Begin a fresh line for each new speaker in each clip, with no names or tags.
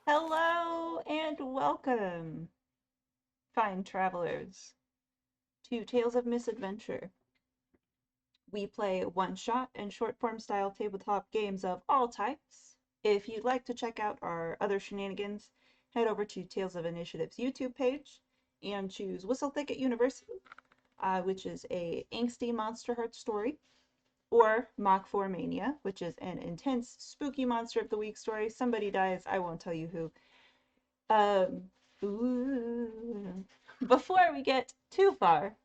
Hello and welcome, fine travelers, to Tales of Misadventure. We play one-shot and short-form style tabletop games of all types. If you'd like to check out our other shenanigans, head over to Tales of Initiative's YouTube page and choose Whistle Thicket University, which is a angsty Monster Heart story, or Mach 4 Mania, which is an intense, spooky Monster of the Week story. Somebody dies, I won't tell you who. Um, Before we get too far,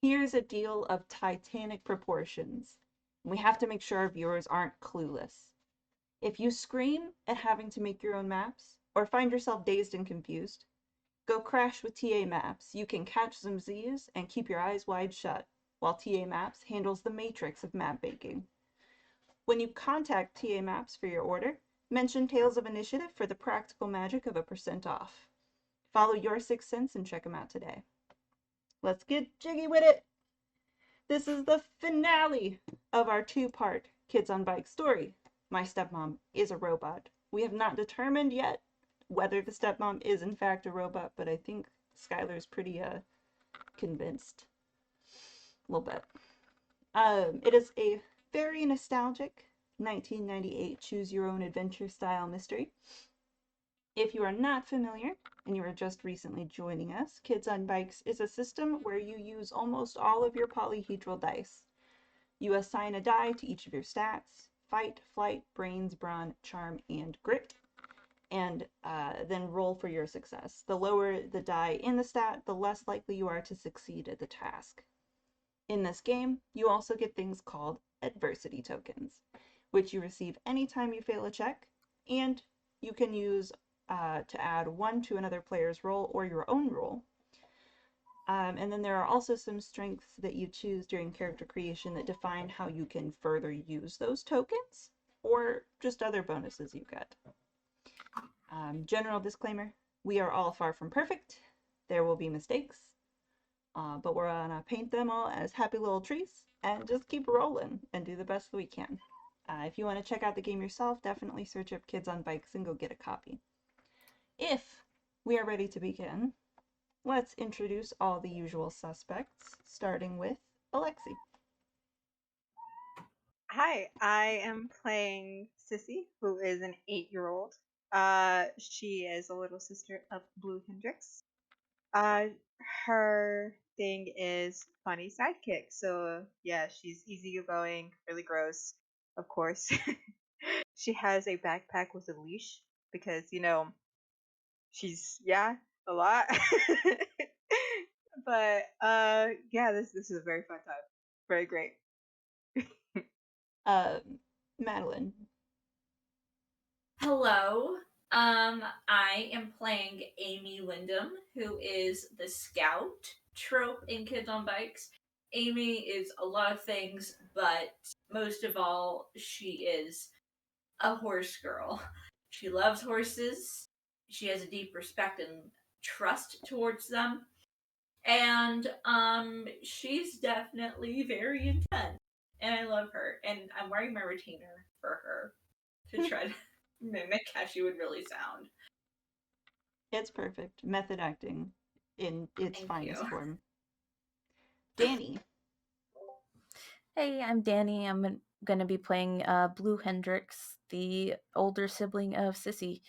here's a deal of titanic proportions. We have to make sure our viewers aren't clueless. If you scream at having to make your own maps, or find yourself dazed and confused, go crash with TA Maps. You can catch some Z's and keep your eyes wide shut, while TA Maps handles the matrix of map making. When you contact TA Maps for your order, mention Tales of Initiative for the practical magic of a % off. Follow your sixth sense and check them out today. Let's get jiggy with it. This is the finale of our two-part Kids on Bike story. My stepmom is a robot. We have not determined yet whether the stepmom is in fact a robot, but I think Skyler's pretty convinced. A little bit. It is a very nostalgic 1998 choose your own adventure style mystery. If you are not familiar and you are just recently joining us, Kids on Bikes is a system where you use almost all of your polyhedral dice. You assign a die to each of your stats: fight, flight, brains, brawn, charm, and grit, and then roll for your success. The lower the die in the stat, the less likely you are to succeed at the task. In this game, you also get things called adversity tokens, which you receive anytime you fail a check, and you can use to add one to another player's roll or your own roll. And then there are also some strengths that you choose during character creation that define how you can further use those tokens, or just other bonuses you get. General disclaimer, we are all far from perfect. There will be mistakes, but we're gonna paint them all as happy little trees and just keep rolling and do the best we can. If you want to check out the game yourself, definitely search up Kids on Bikes and go get a copy. If we are ready to begin, let's introduce all the usual suspects, starting with Alexi.
Hi, I am playing Sissy, who is an 8-year-old. She is a little sister of Blue Hendrix. Uh, her thing is funny sidekick. So yeah, she's easygoing, really gross, of course. She has a backpack with a leash because she's a lot. But yeah, this is a very fun time. Very great.
Uh, Madeline.
Hello. I am playing Aimee Wyndham, who is the scout trope in Kids on Bikes. Aimee is a lot of things, but most of all, she is a horse girl. She loves horses. She has a deep respect and trust towards them. And she's definitely very intense. And I love her. And I'm wearing my retainer for her to try to mimic how she would really sound.
It's perfect. Method acting in its
Thank you.
finest form. Danny.
Hey, I'm Danny. I'm going to be playing Blue Hendrix, the older sibling of Sissy.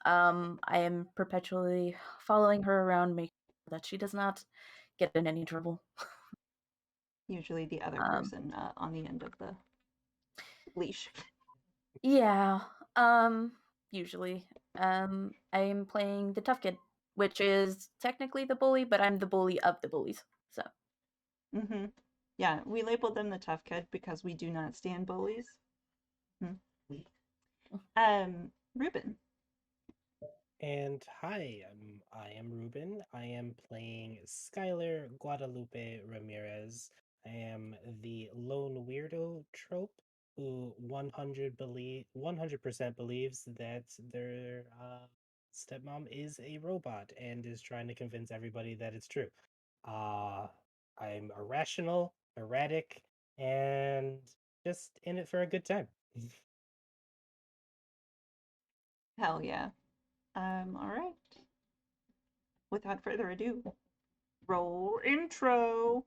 I am perpetually following her around, making sure that she does not get in any trouble.
Usually the other
Um,
person on the end of the leash.
yeah, usually. I am playing the tough kid, which is technically the bully, but I'm the bully of the bullies. So.
Mm-hmm. Yeah, we labeled them the tough kid because we do not stand bullies. Ruben.
And hi, I am Ruben. I am playing Skyler Guadalupe Ramirez. I am the lone weirdo trope who 100% believes that their stepmom is a robot and is trying to convince everybody that it's true. Uh, I'm irrational, erratic, and just in it for a good time.
Hell yeah. All right. Without further ado, roll intro.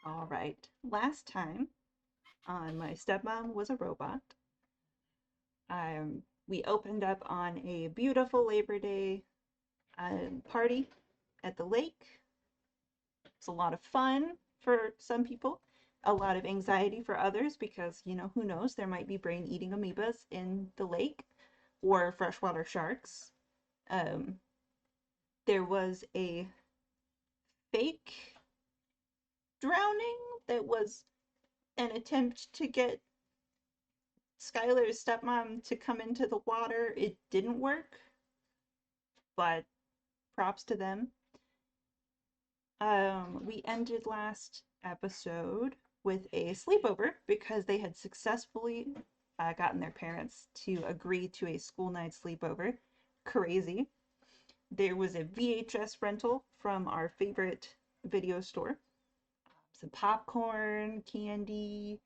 All right. Last time on My Stepmom Was a Robot, we opened up on a beautiful Labor Day party at the lake. It's a lot of fun for some people, a lot of anxiety for others because, who knows, there might be brain eating amoebas in the lake or freshwater sharks. There was a fake drowning that was an attempt to get Skyler's stepmom to come into the water. It didn't work, but props to them. We ended last episode with a sleepover because they had successfully gotten their parents to agree to a school night sleepover. Crazy. There was a VHS rental from our favorite video store, some popcorn, candy,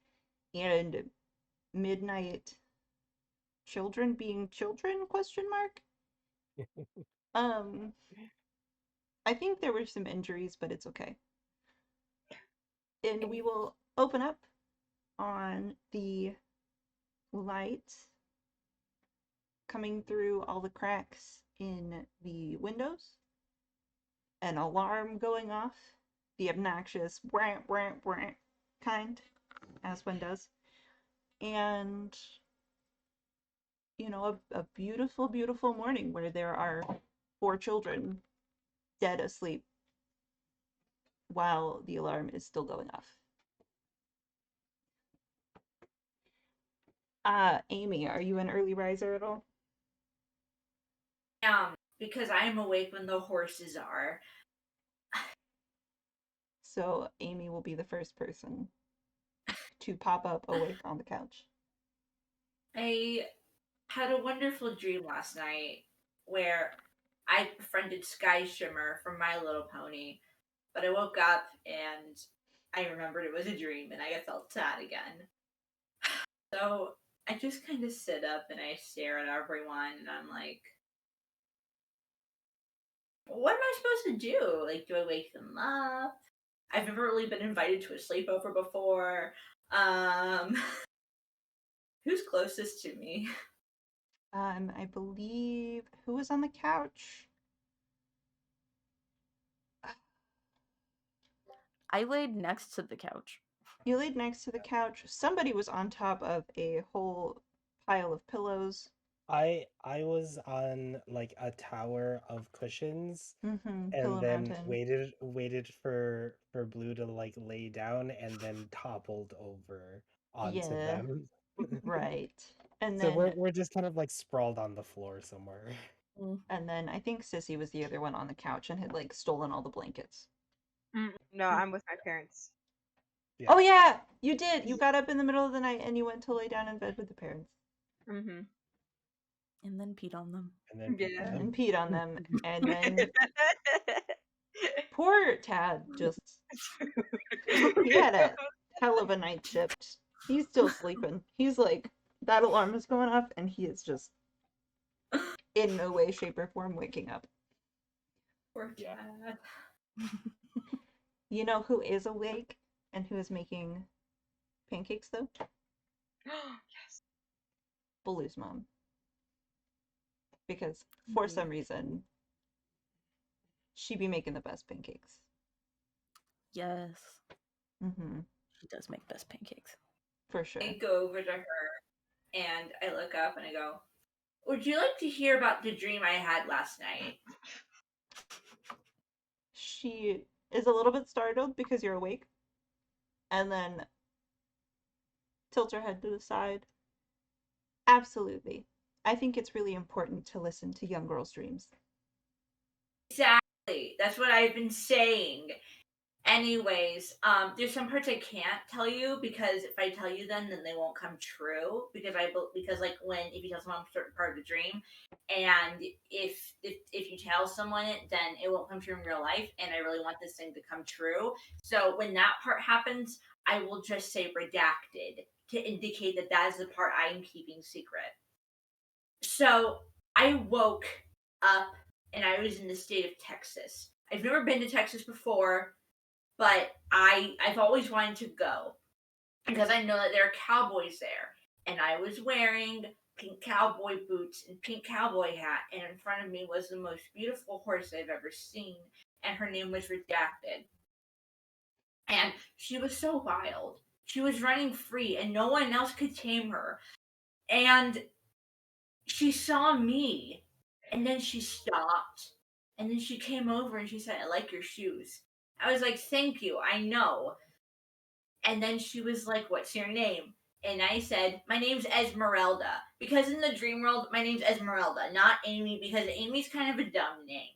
and midnight children being children, question mark. um I think there were some injuries, but it's okay. And we will open up on the light coming through all the cracks in the windows, an alarm going off, the obnoxious brant brant brant kind, as one does, and a beautiful, beautiful morning where there are 4 children dead asleep while the alarm is still going off. Aimee, are you an early riser at all?
Because I am awake when the horses are.
So Aimee will be the first person to pop up awake on the couch.
I had a wonderful dream last night where I befriended Sky Shimmer from My Little Pony, but I woke up and I remembered it was a dream and I felt sad again. So I just kind of sit up and I stare at everyone and I'm like, what am I supposed to do? Like, do I wake them up? I've never really been invited to a sleepover before. Who's closest to me?
I believe who was on the couch?
I laid next to the couch.
You laid next to the couch. Somebody was on top of a whole pile of pillows.
I was on like a tower of cushions
Mm-hmm.
and
Pillow
then
Mountain.
waited for Blue to like lay down and then toppled over onto
Yeah,
them.
right. And
So
then
we're just kind of like sprawled on the floor somewhere.
I think Sissy was the other one on the couch and had like stolen all the blankets.
No, I'm with my parents.
Yeah.
Oh yeah, you did. You got up in the middle of the night and you went to lay down in bed with the parents.
Mm-hmm.
And then peed on them.
And then
Yeah.
And peed on them. And then poor Tad just he had a hell of a night shift. He's still sleeping. He's like, that alarm is going off, and he is just in no way, shape, or form waking up.
Poor
Yeah.
cat.
You know who is awake and who is making pancakes, though?
Yes.
Baloo's mom. Because for some reason, she be making the best pancakes.
Yes.
Mm-hmm.
She does make best pancakes.
For sure.
I go over to her and I look up and I go, would you like to hear about the dream I had last night?
She is a little bit startled because you're awake. And then tilts her head to the side. Absolutely. I think it's really important to listen to young girls' dreams.
Exactly. That's what I've been saying. Anyways, there's some parts I can't tell you because if I tell you then they won't come true because because like when if you tell someone a certain part of the dream, and if you tell someone it, then it won't come true in real life, and I really want this thing to come true. So when that part happens, I will just say redacted to indicate that that is the part I am keeping secret. So I woke up and I was in the state of Texas. I've never been to Texas before, but I've always wanted to go because I know that there are cowboys there. And I was wearing pink cowboy boots and pink cowboy hat, and in front of me was the most beautiful horse I've ever seen, and her name was Redacted. And she was so wild. She was running free, and no one else could tame her. And she saw me, and then she stopped, and then she came over and she said, "I like your shoes." I was like, "Thank you, I know." And then she was like, "What's your name?" And I said, "My name's Esmeralda." Because in the dream world, my name's Esmeralda, not Aimee, because Amy's kind of a dumb name.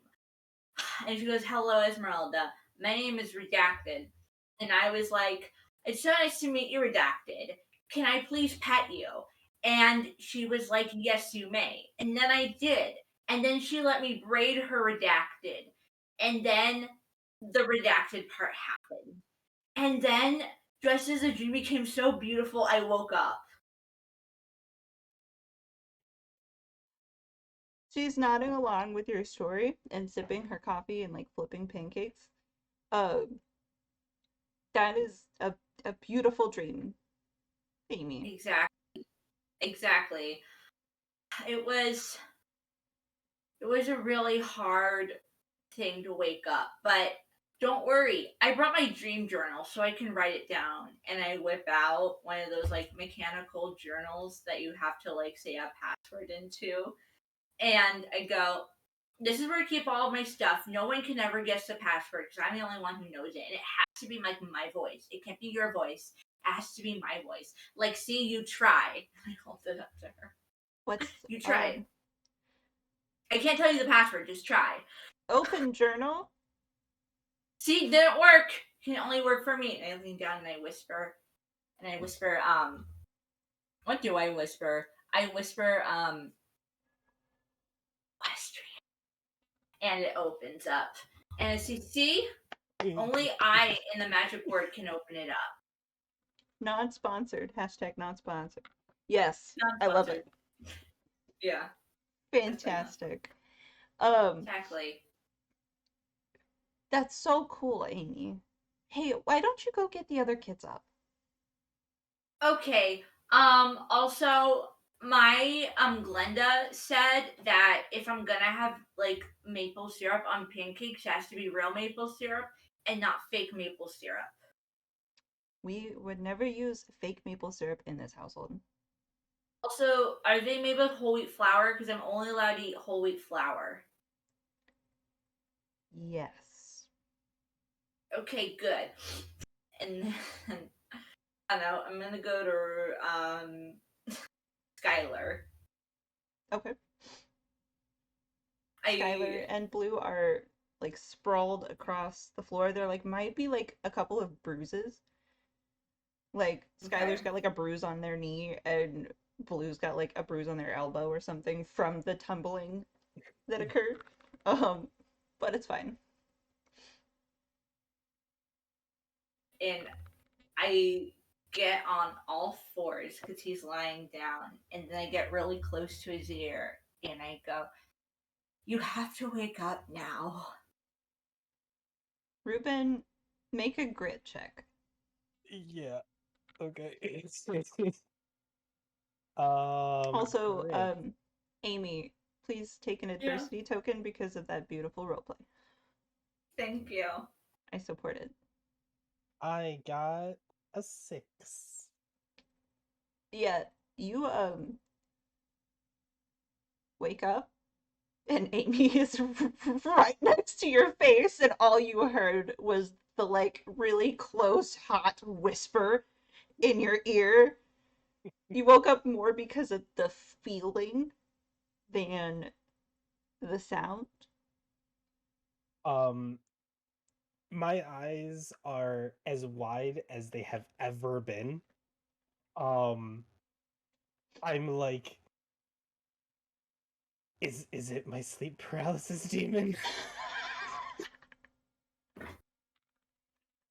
And she goes, "Hello, Esmeralda. My name is Redacted." And I was like, "It's so nice to meet you, Redacted. Can I please pet you?" And she was like, "Yes, you may." And then I did. And then she let me braid her Redacted. And then the Redacted part happened. And then, just as the dream became so beautiful, I woke up.
She's nodding along with your story and sipping her coffee and like flipping pancakes. Uh, that is a beautiful dream, Aimee.
Exactly. It was a really hard thing to wake up, but don't worry. I brought my dream journal so I can write it down, and I whip out one of those like mechanical journals that you have to like say a password into, and I go, "This is where I keep all of my stuff. No one can ever guess the password because I'm the only one who knows it, and it has to be like my voice. It can't be your voice. It has to be my voice. Like, see, you try." I hold it up to her.
What's
You try. I can't tell you the password. Just try.
open journal?
See, didn't work. It can only work for me. And I lean down and I whisper. What do I whisper? I whisper, Western. And it opens up. And I see, only I in the magic word can open it up.
Non-sponsored. Hashtag non-sponsored. Yes, I love it.
Yeah.
Fantastic.
Exactly.
That's so cool, Aimee. Hey, why don't you go get the other kids up?
Okay. Also, my Glenda said that if I'm gonna have like maple syrup on pancakes, it has to be real maple syrup and not fake maple syrup.
We would never use fake maple syrup in this household.
Also, are they made with whole wheat flour? Because I'm only allowed to eat whole wheat flour.
Yes.
Okay, good. And then, I don't know, I'm gonna go to Skyler.
Okay. Skyler and Blue are like sprawled across the floor. There like might be like a couple of bruises. Like Skylar's got like a bruise on their knee and Blue's got like a bruise on their elbow or something from the tumbling that occurred. But it's fine.
And I get on all fours because he's lying down, and then I get really close to his ear and I go, "You have to wake up now."
Ruben, make a grit check.
Yeah. Okay.
Also,
Great.
Aimee, please take an
Yeah.
adversity token because of that beautiful roleplay.
Thank you.
I support it.
I got a 6.
Yeah, you wake up and Aimee is right next to your face, and all you heard was the like really close, hot whisper in your ear. You woke up more because of the feeling than the sound.
Um, my eyes are as wide as they have ever been. Um, I'm like, is it my sleep paralysis demon?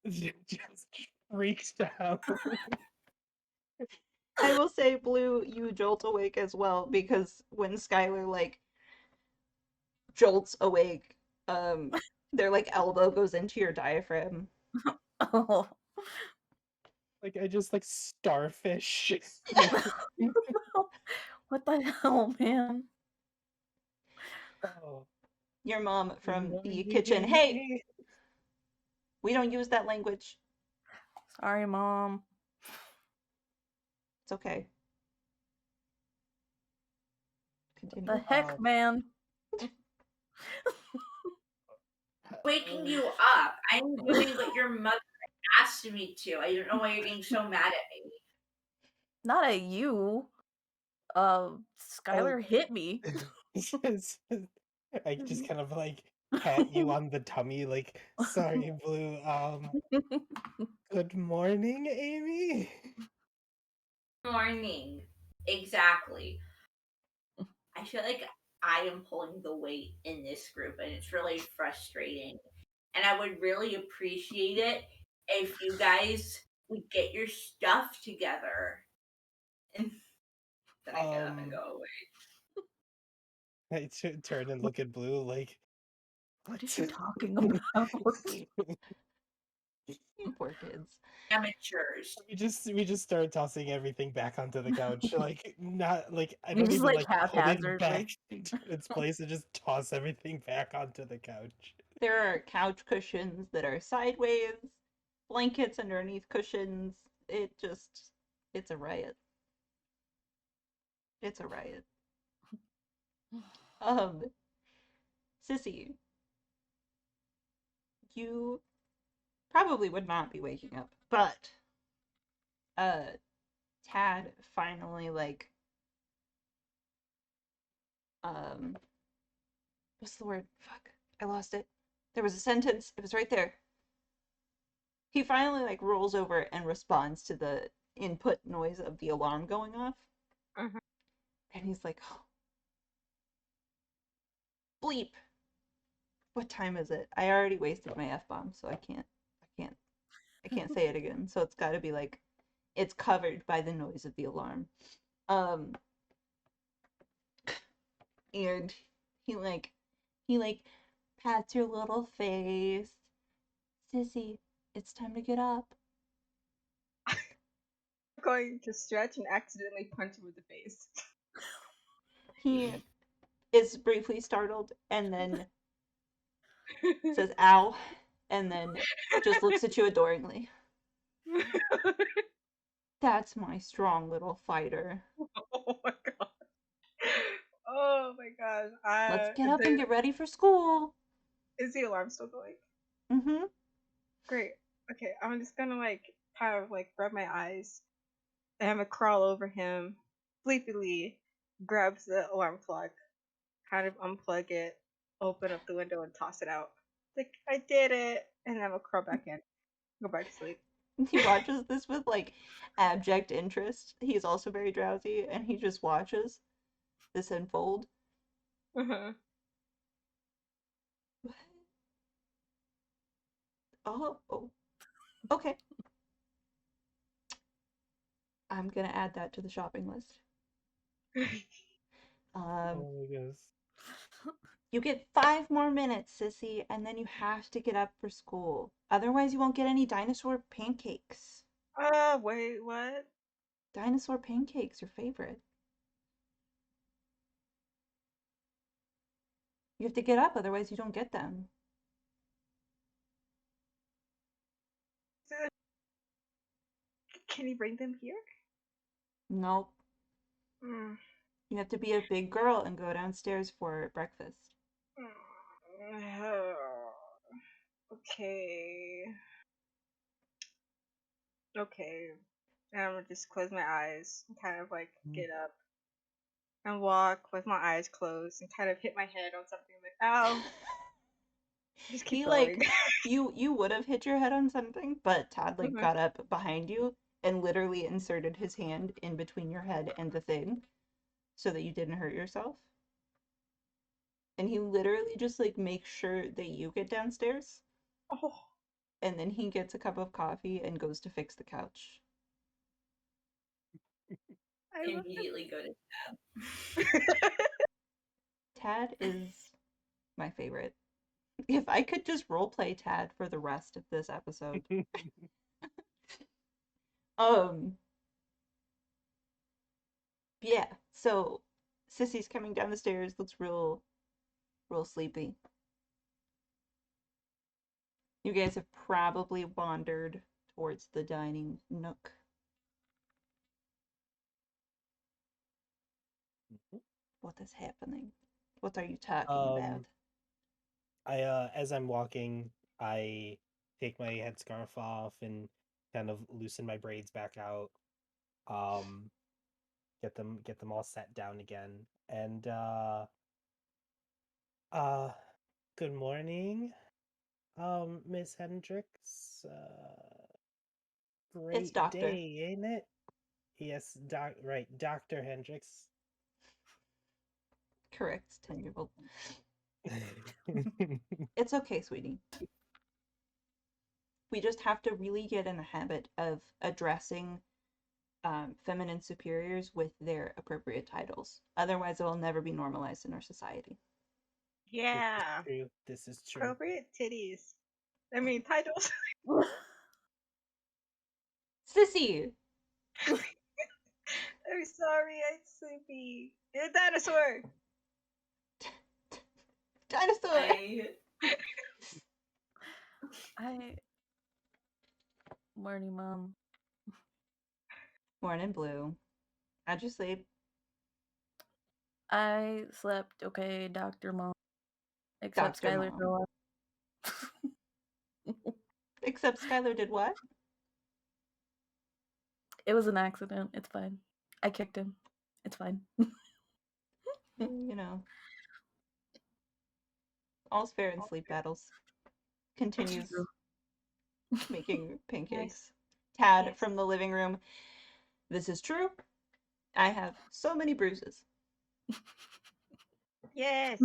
Just freaked out.
I will say, Blue, you jolt awake as well because when Skylar like jolts awake, their like elbow goes into your diaphragm.
Oh.
Like I just like starfish.
What the hell, man?
Oh,
Your mom
good
from the
morning,
kitchen. Hey,
Amy.
we don't use that language.
Sorry, Mom.
It's okay.
The
Continue.
heck, man?
Waking you up. I'm doing what your mother asked me to. I don't know why you're getting so mad at me.
Not at you. Skylar hit me.
I just kind of like pat you on the tummy, like, sorry, Blue. Good morning, Amy.
Morning. Exactly. I feel like I am pulling the weight in this group and it's really frustrating. And I would really appreciate it if you guys would get your stuff together. And then I get up and
Um,
go away.
I turn and look at Blue, like,
What is she talking about?
You poor kids.
Amateurs.
we just start tossing everything back onto the couch, like not like I
You
don't
just
even
like
like put it back
haphazardly.
into its place and just toss everything back onto the couch.
There are couch cushions that are sideways, blankets underneath cushions. It's a riot. It's a riot. Um, Sissy, you probably would not be waking up, but uh, Tad finally like um, what's the word? Fuck, I lost it. There was a sentence. It was right there. He finally like rolls over and responds to the input noise of the alarm going off,
Mhm.
and he's like, oh, "Bleep! What time is it? I already wasted my f bomb, so I can't say it again. So it's got to be like it's covered by the noise of the alarm." Um, and he like he like pats your little face. Sissy, it's time to get up.
I'm going to stretch and accidentally punch him in the face.
He is briefly startled and then says ow and then just looks at you adoringly. That's my strong little fighter.
Oh my god. Oh my gosh.
Let's get up and get ready for school.
Is the alarm still going?
Mm-hmm.
Great. Okay, I'm just gonna like kind of like rub my eyes and I'm gonna crawl over him, sleepily grabs the alarm clock, kind of unplug it, open up the window and toss it out. Like I did it, and then I'm gonna crawl back in, go back to sleep.
He watches this with like abject interest. He's also very drowsy and he just watches this unfold.
Uh-huh.
Oh, okay. I'm gonna add that to the shopping list. Um,
Oh my goodness.
you get 5 more minutes, Sissy, and then you have to get up for school. Otherwise, you won't get any dinosaur pancakes.
Wait, what?
Dinosaur pancakes, your favorite. You have to get up, otherwise, you don't get them.
Can you bring them here?
Nope.
Mm.
You have to be a big girl and go downstairs for breakfast.
Okay. Okay. And I'm gonna just close my eyes and kind of like get up and walk with my eyes closed and kind of hit my head on something like, ow. Just keep
He
going.
like you would have hit your head on something, but Todd like
Mhm.
got up behind you and literally inserted his hand in between your head and the thing so that you didn't hurt yourself. And he literally just like makes sure that you get downstairs,
Oh,
and then he gets a cup of coffee and goes to fix the couch.
I love
Immediately go to
him.
Tad is my favorite. If I could just roleplay Tad for the rest of this episode. Um, yeah. So Sissy's coming down the stairs, looks real sleepy. You guys have probably wandered towards the dining nook. What is happening? What are you talking about?
um, I as I'm walking, I take my headscarf off and kind of loosen my braids back out. Um, get them all set down again. And uh good morning, Miss Hendricks.
It's
Great
Doctor.
day, ain't it? Yes, right, Dr. Hendricks.
Correct, 10-year-old. It's okay, sweetie. We just have to really get in the habit of addressing feminine superiors with their appropriate titles. Otherwise, it will never be normalized in our society.
This is
Yeah.
true. This is true.
Appropriate titties. I mean, titles.
Sissy!
I'm sorry, I'm sleepy. You're a dinosaur.
Dinosaur!
I
I morning, mom.
Morning, Blue. How'd you sleep?
I slept okay, Doctor Mom. Except
Dr.
Skylar
Mom.
fell off.
Except Skylar did what?
It was an accident. It's fine. I kicked him. It's fine.
You know, all's fair in sleep battles. Continues
True.
making
Nice.
pancakes. Tad
Yes.
from the living room. This is true. I have so many bruises.
Yes.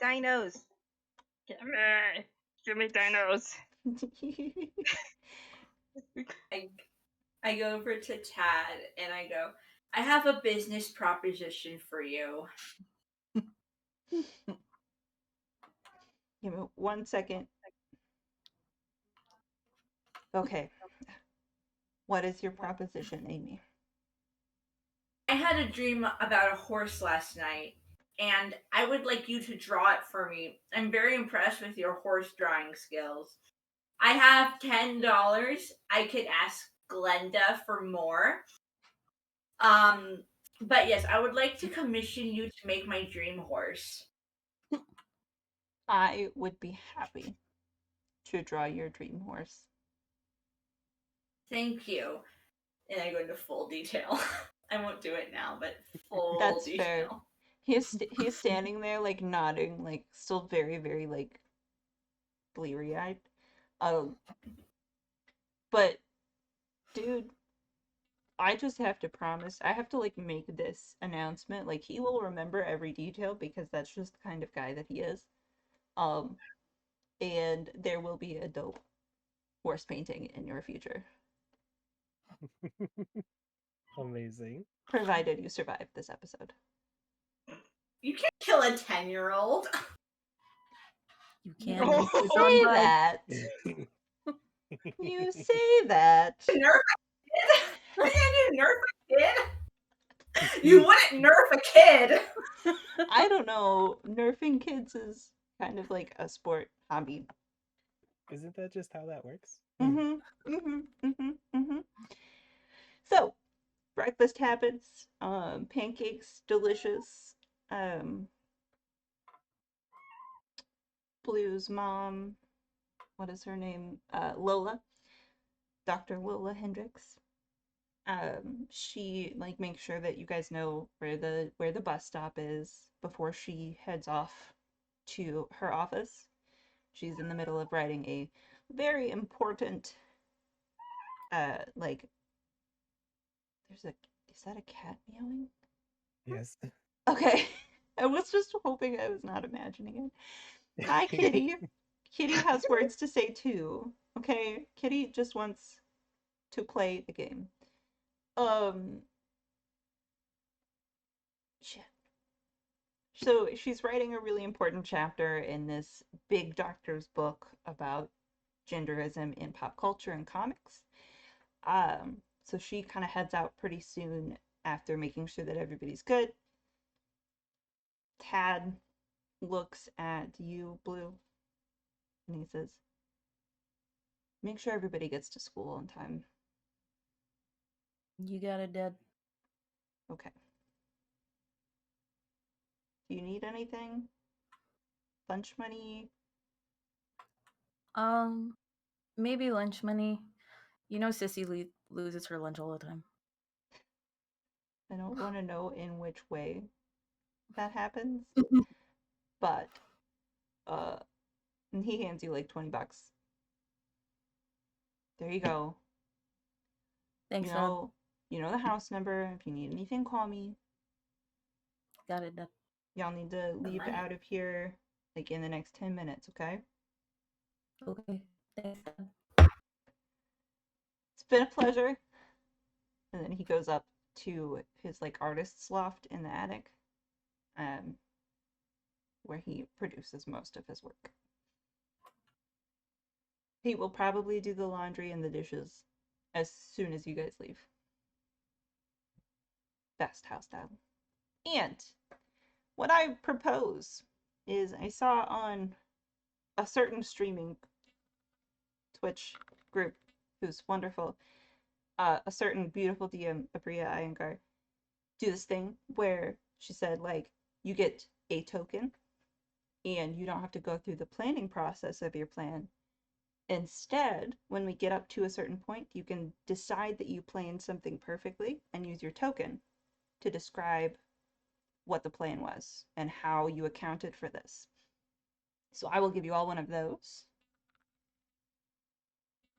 Dinos. Give me dinos.
I I go over to Tad and I go, I have a business proposition for you.
Give me 1 second. Okay. What is your proposition, Aimee?
I had a dream about a horse last night, and I would like you to draw it for me. I'm very impressed with your horse drawing skills. I have $10. I could ask Glenda for more. Um, but yes, I would like to commission you to make my dream horse.
I would be happy to draw your dream horse.
Thank you. And I go into full detail. I won't do it now, but full
That's fair.
detail.
He's standing there like nodding, like still very like bleary eyed. Um, but dude, I just have to promise. I have to like make this announcement. Like he will remember every detail because that's just the kind of guy that he is. Um, and there will be a dope horse painting in your future,
Amazing.
provided you survive this episode.
You can't kill a 10-year-old.
You can't.
You
No.
It's on
say
by.
that. You say that.
Nerf a kid? You can't nerf a kid? You wouldn't nerf a kid.
I don't know. Nerfing kids is kind of like a sport hobby.
Isn't that just how that works?
So, breakfast habits, pancakes, delicious. Blue's mom, what is her name? Lola, Dr. Lola Hendricks. She like makes sure that you guys know where the bus stop is before she heads off to her office. She's in the middle of writing a very important, like, there's a, is that a cat meowing?
Yes.
Okay. I was just hoping I was not imagining it. Hi, Kitty. Kitty has words to say too. Okay? Kitty just wants to play the game. Um, shit. So she's writing a really important chapter in this big doctor's book about genderism in pop culture and comics. So she kind of heads out pretty soon after making sure that everybody's good. Tad looks at you, Blue, and he says, make sure everybody gets to school on time.
You got it, Dad.
Okay. Do you need anything? Lunch money?
Maybe lunch money. You know, Sissy loses her lunch all the time.
I don't want to know in which way that happens, but and he hands you like $20. There you go.
Thanks,
You
Dad.
know, you know the house number. If you need anything, call me.
Got it, Dad.
Y'all need to leave
money.
out of here like in the next 10 minutes, okay?
Okay. Thanks, Dad.
It's been a pleasure. And then he goes up to his like artist's loft in the attic, where he produces most of his work. He will probably do the laundry and the dishes as soon as you guys leave. Best house style. And what I propose is I saw on a certain streaming Twitch group who's wonderful, a certain beautiful DM, Abria Iyengar, do this thing where she said, like, you get a token and you don't have to go through the planning process of your plan. Instead, when we get up to a certain point, you can decide that you planned something perfectly and use your token to describe what the plan was and how you accounted for this. So I will give you all one of those.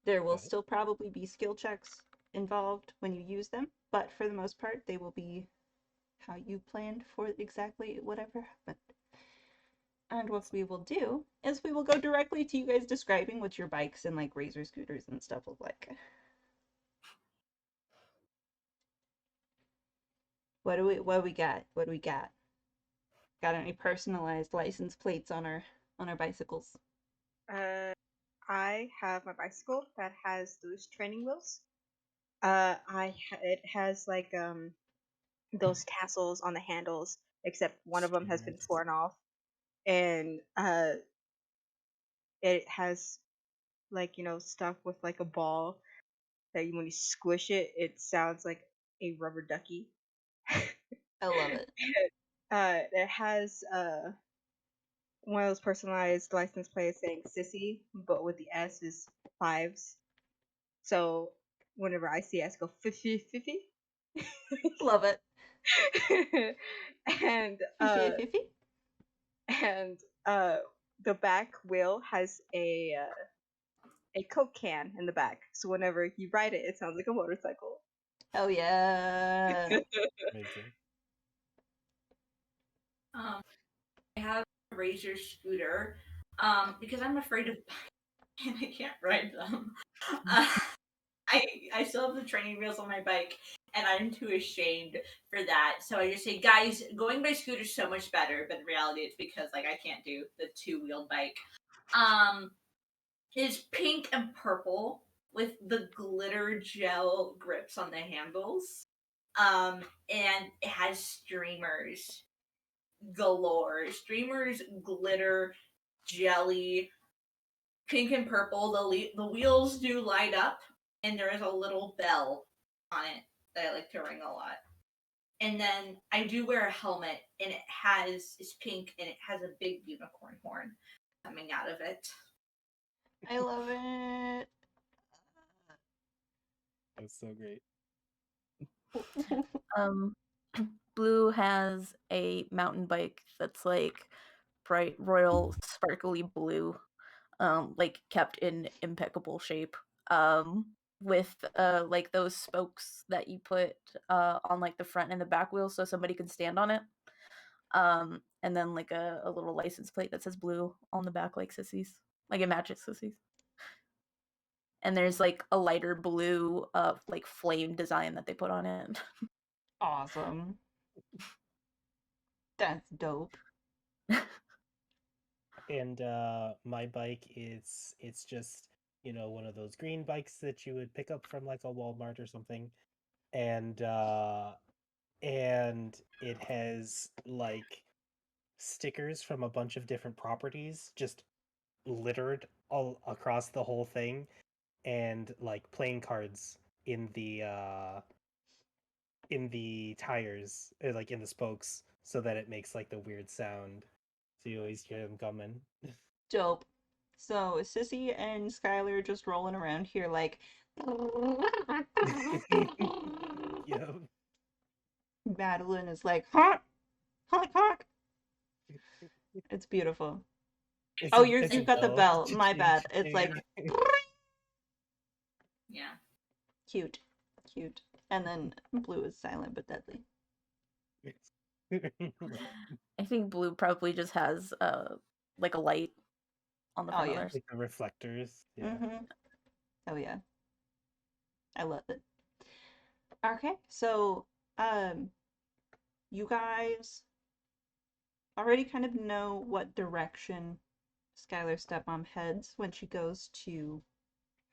There will still probably be skill checks involved when you use them, but for the most part, they will be how you planned for exactly whatever happened. And what we will do is we will go directly to you guys describing what your bikes and like razor scooters and stuff look like. What do we got? What do we got? Got any personalized license plates on our bicycles?
I have my bicycle that has those training wheels. It has like those tassels on the handles, except one of them has been
Yes.
torn off, and it has like stuff with like a ball that when you squish it, it sounds like a rubber ducky.
I love it.
It has one of those personalized license plates saying Sissy, but with the S is fives. So whenever I see S, I go Fifi Fifi.
Love it.
and
Fifi Fifi.
and the back wheel has a Coke can in the back. So whenever you ride it, it sounds like a motorcycle.
Hell yeah.
Amazing.
I have a razor scooter because I'm afraid of bikes and I can't ride them. I still have the training wheels on my bike and I'm too ashamed for that. So I just say, guys, going by scooter is so much better, but in reality it's because like I can't do the two-wheeled bike. Is pink and purple with the glitter gel grips on the handles. And it has streamers galore. Streamers, glitter, jelly, pink and purple. The wheels do light up, and there is a little bell on it that I like to ring a lot. And then I do wear a helmet, and it's pink, and it has a big unicorn horn coming out of it.
I love it.
That's so great.
Blue has a mountain bike that's like bright royal sparkly blue. like kept in impeccable shape. With like those spokes that you put on like the front and the back wheels so somebody can stand on it. And then like a little license plate that says blue on the back, like Sissy's, like it matches Sissy's. And there's like a lighter blue like flame design that they put on it.
Awesome. That's dope.
And my bike it's just, you know, one of those green bikes that you would pick up from like a Walmart or something. And it has like stickers from a bunch of different properties just littered all across the whole thing, and like playing cards in the tires, or like in the spokes, so that it makes like the weird sound. So you always hear them coming.
Dope. So Sissy and Skylar just rolling around here like
Yeah.
Madeline is like, honk, honk, honk. It's beautiful. Oh,
It's
you
a
got the
bell.
bell. My bad. It's like
Yeah.
cute, cute. And then blue is silent but deadly.
I think blue probably just has like a light on the
Oh
front of
yeah.
theirs.
Like the reflectors. Yeah.
Oh yeah. I love it. Okay, so you guys already kind of know what direction Skylar's stepmom heads when she goes to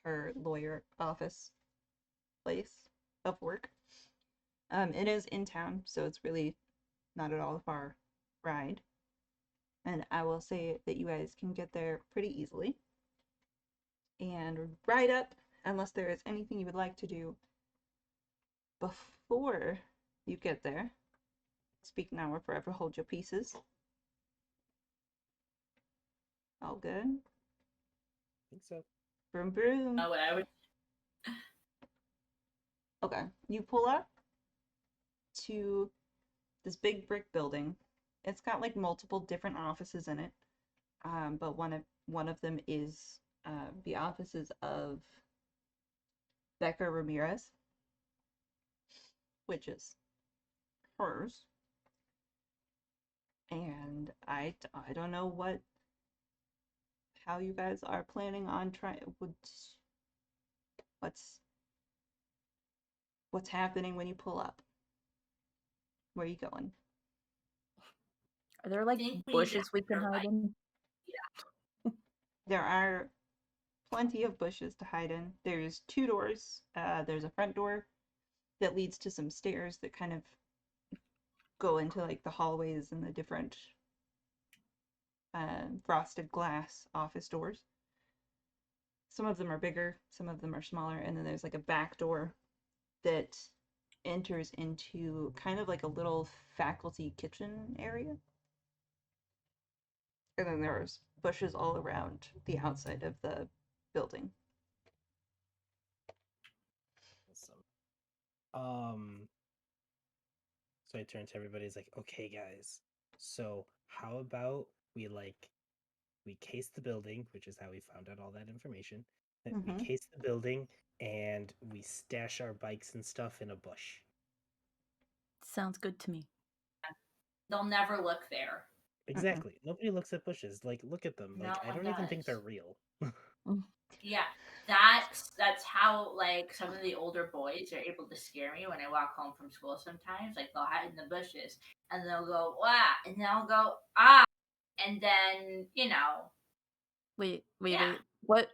her lawyer office place of work. It is in town, so it's really not at all a far ride. And I will say that you guys can get there pretty easily. And ride up, unless there is anything you would like to do before you get there. Speak now or forever hold your pieces. All good?
I think so.
Broom, broom.
Oh, I would.
Okay, you pull up to this big brick building. It's got like multiple different offices in it, but one of them is the offices of Becca Ramirez, which is hers. And I don't know how you guys are planning on trying. What's happening when you pull up? Where are you going?
Are there like
Think we
bushes we can
are
hide
right.
in?
There are plenty of bushes to hide in. There's two doors. There's a front door that leads to some stairs that kind of go into like the hallways and the different frosted glass office doors. Some of them are bigger, some of them are smaller, and then there's like a back door that enters into kind of like a little faculty kitchen area. And then there's bushes all around the outside of the building.
Awesome. So I turn to everybody. It's like, okay, guys. So how about we case the building, which is how we found out all that information. That we
Mm-hmm.
case the building and we stash our bikes and stuff in a bush.
Sounds good to me.
They'll never look there.
Exactly. Nobody looks at bushes. Like, look at them.
No
Like, I
one
don't even think they're
does.
real.
Yeah, that's how like some of the older boys are able to scare me when I walk home from school. Sometimes like they'll hide in the bushes and they'll go wow, and then I'll go ah, and then
Wait.
yeah.
What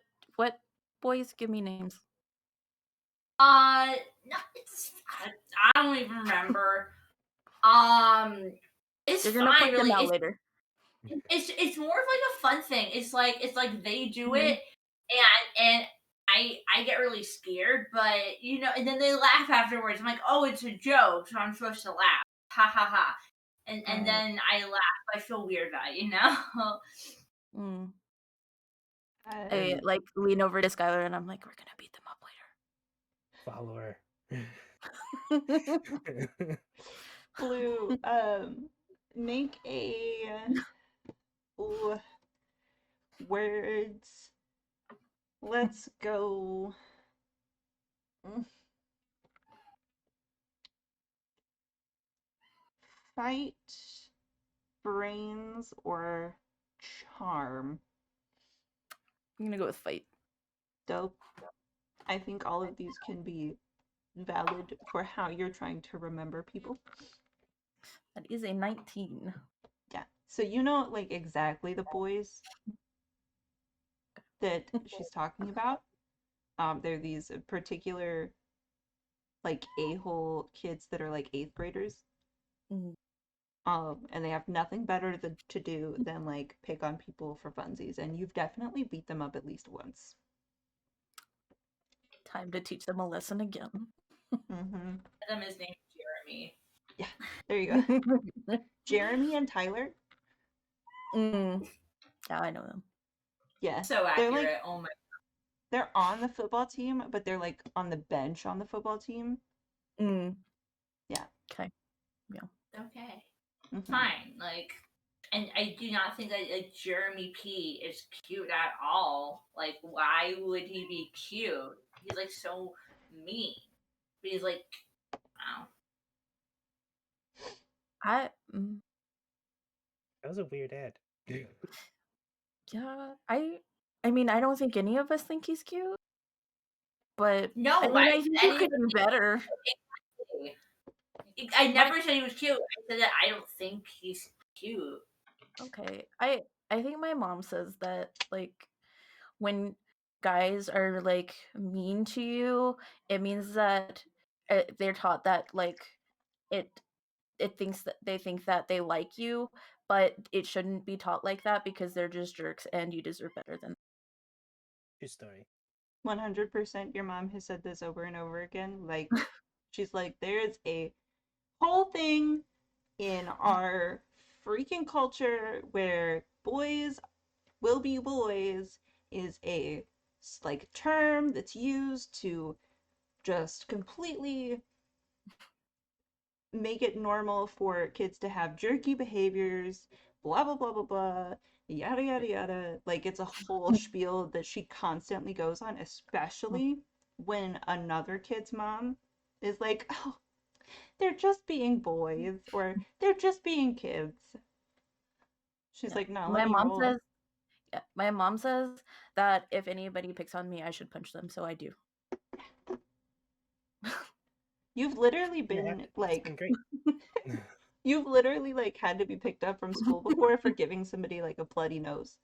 boys? Give me names.
No, I don't even remember. It's
You're gonna
fine,
point them
really.
out later.
It's more of like a fun thing. It's like they do
Mhm.
it, and I get really scared, but and then they laugh afterwards. I'm like, oh, it's a joke, so I'm supposed to laugh, ha ha ha, and
Right.
then I laugh. I feel weird about it.
Mm. I
Um,
like lean over to Skylar and I'm like, we're gonna beat them
Follower.
up later.
Blue, make a ooh, Words. Let's go. Fight, brains, or charm.
I'm gonna go with fight.
Dope. I think all of these can be valid for how you're trying to remember people.
That is a 19.
Yeah. So you know like exactly the boys that she's talking about. They're these particular like a-hole kids that are like 8th graders.
Mhm.
And they have nothing better to do than like pick on people for funsies, and you've definitely beat them up at least once.
Time to teach them a lesson again.
Mm-hmm.
Them is named Jeremy.
Yeah, there you go. Jeremy and Tyler.
Yeah, I know them.
Yeah,
So
they're
accurate.
like
Oh my.
they're on the football team, but they're like on the bench on the football team. Yeah.
Okay.
Okay.
Mm-hmm.
Fine. Like, and I do not think that like Jeremy P is cute at all. Like, why would he be cute? He's like so mean. But he's like, wow.
That was a weird ad.
Yeah, I mean, I don't think any of us think he's cute, but
No,
I mean, I think you could do better.
I never said he was cute. I said that I don't think he's cute.
Okay, I think my mom says that like when guys are like mean to you, it means that they're taught that like it thinks that they think that they like you, but it shouldn't be taught like that because they're just jerks and you deserve better than.
True story.
100% your mom has said this over and over again. Like, she's like, there's a whole thing in our freaking culture where boys will be boys is a like term that's used to just completely make it normal for kids to have jerky behaviors, blah blah blah blah blah, yada yada yada. Like it's a whole spiel that she constantly goes on, especially when another kid's mom is like, "Oh, they're just being boys," or "They're just being kids." She's
Yeah.
like, "No, let
My
me
mom
roll."
says my mom says that if anybody picks on me, I should punch them, so I do.
You've literally
Yeah,
been
it's
like
been great.
you've literally like had to be picked up from school before for giving somebody like a bloody nose.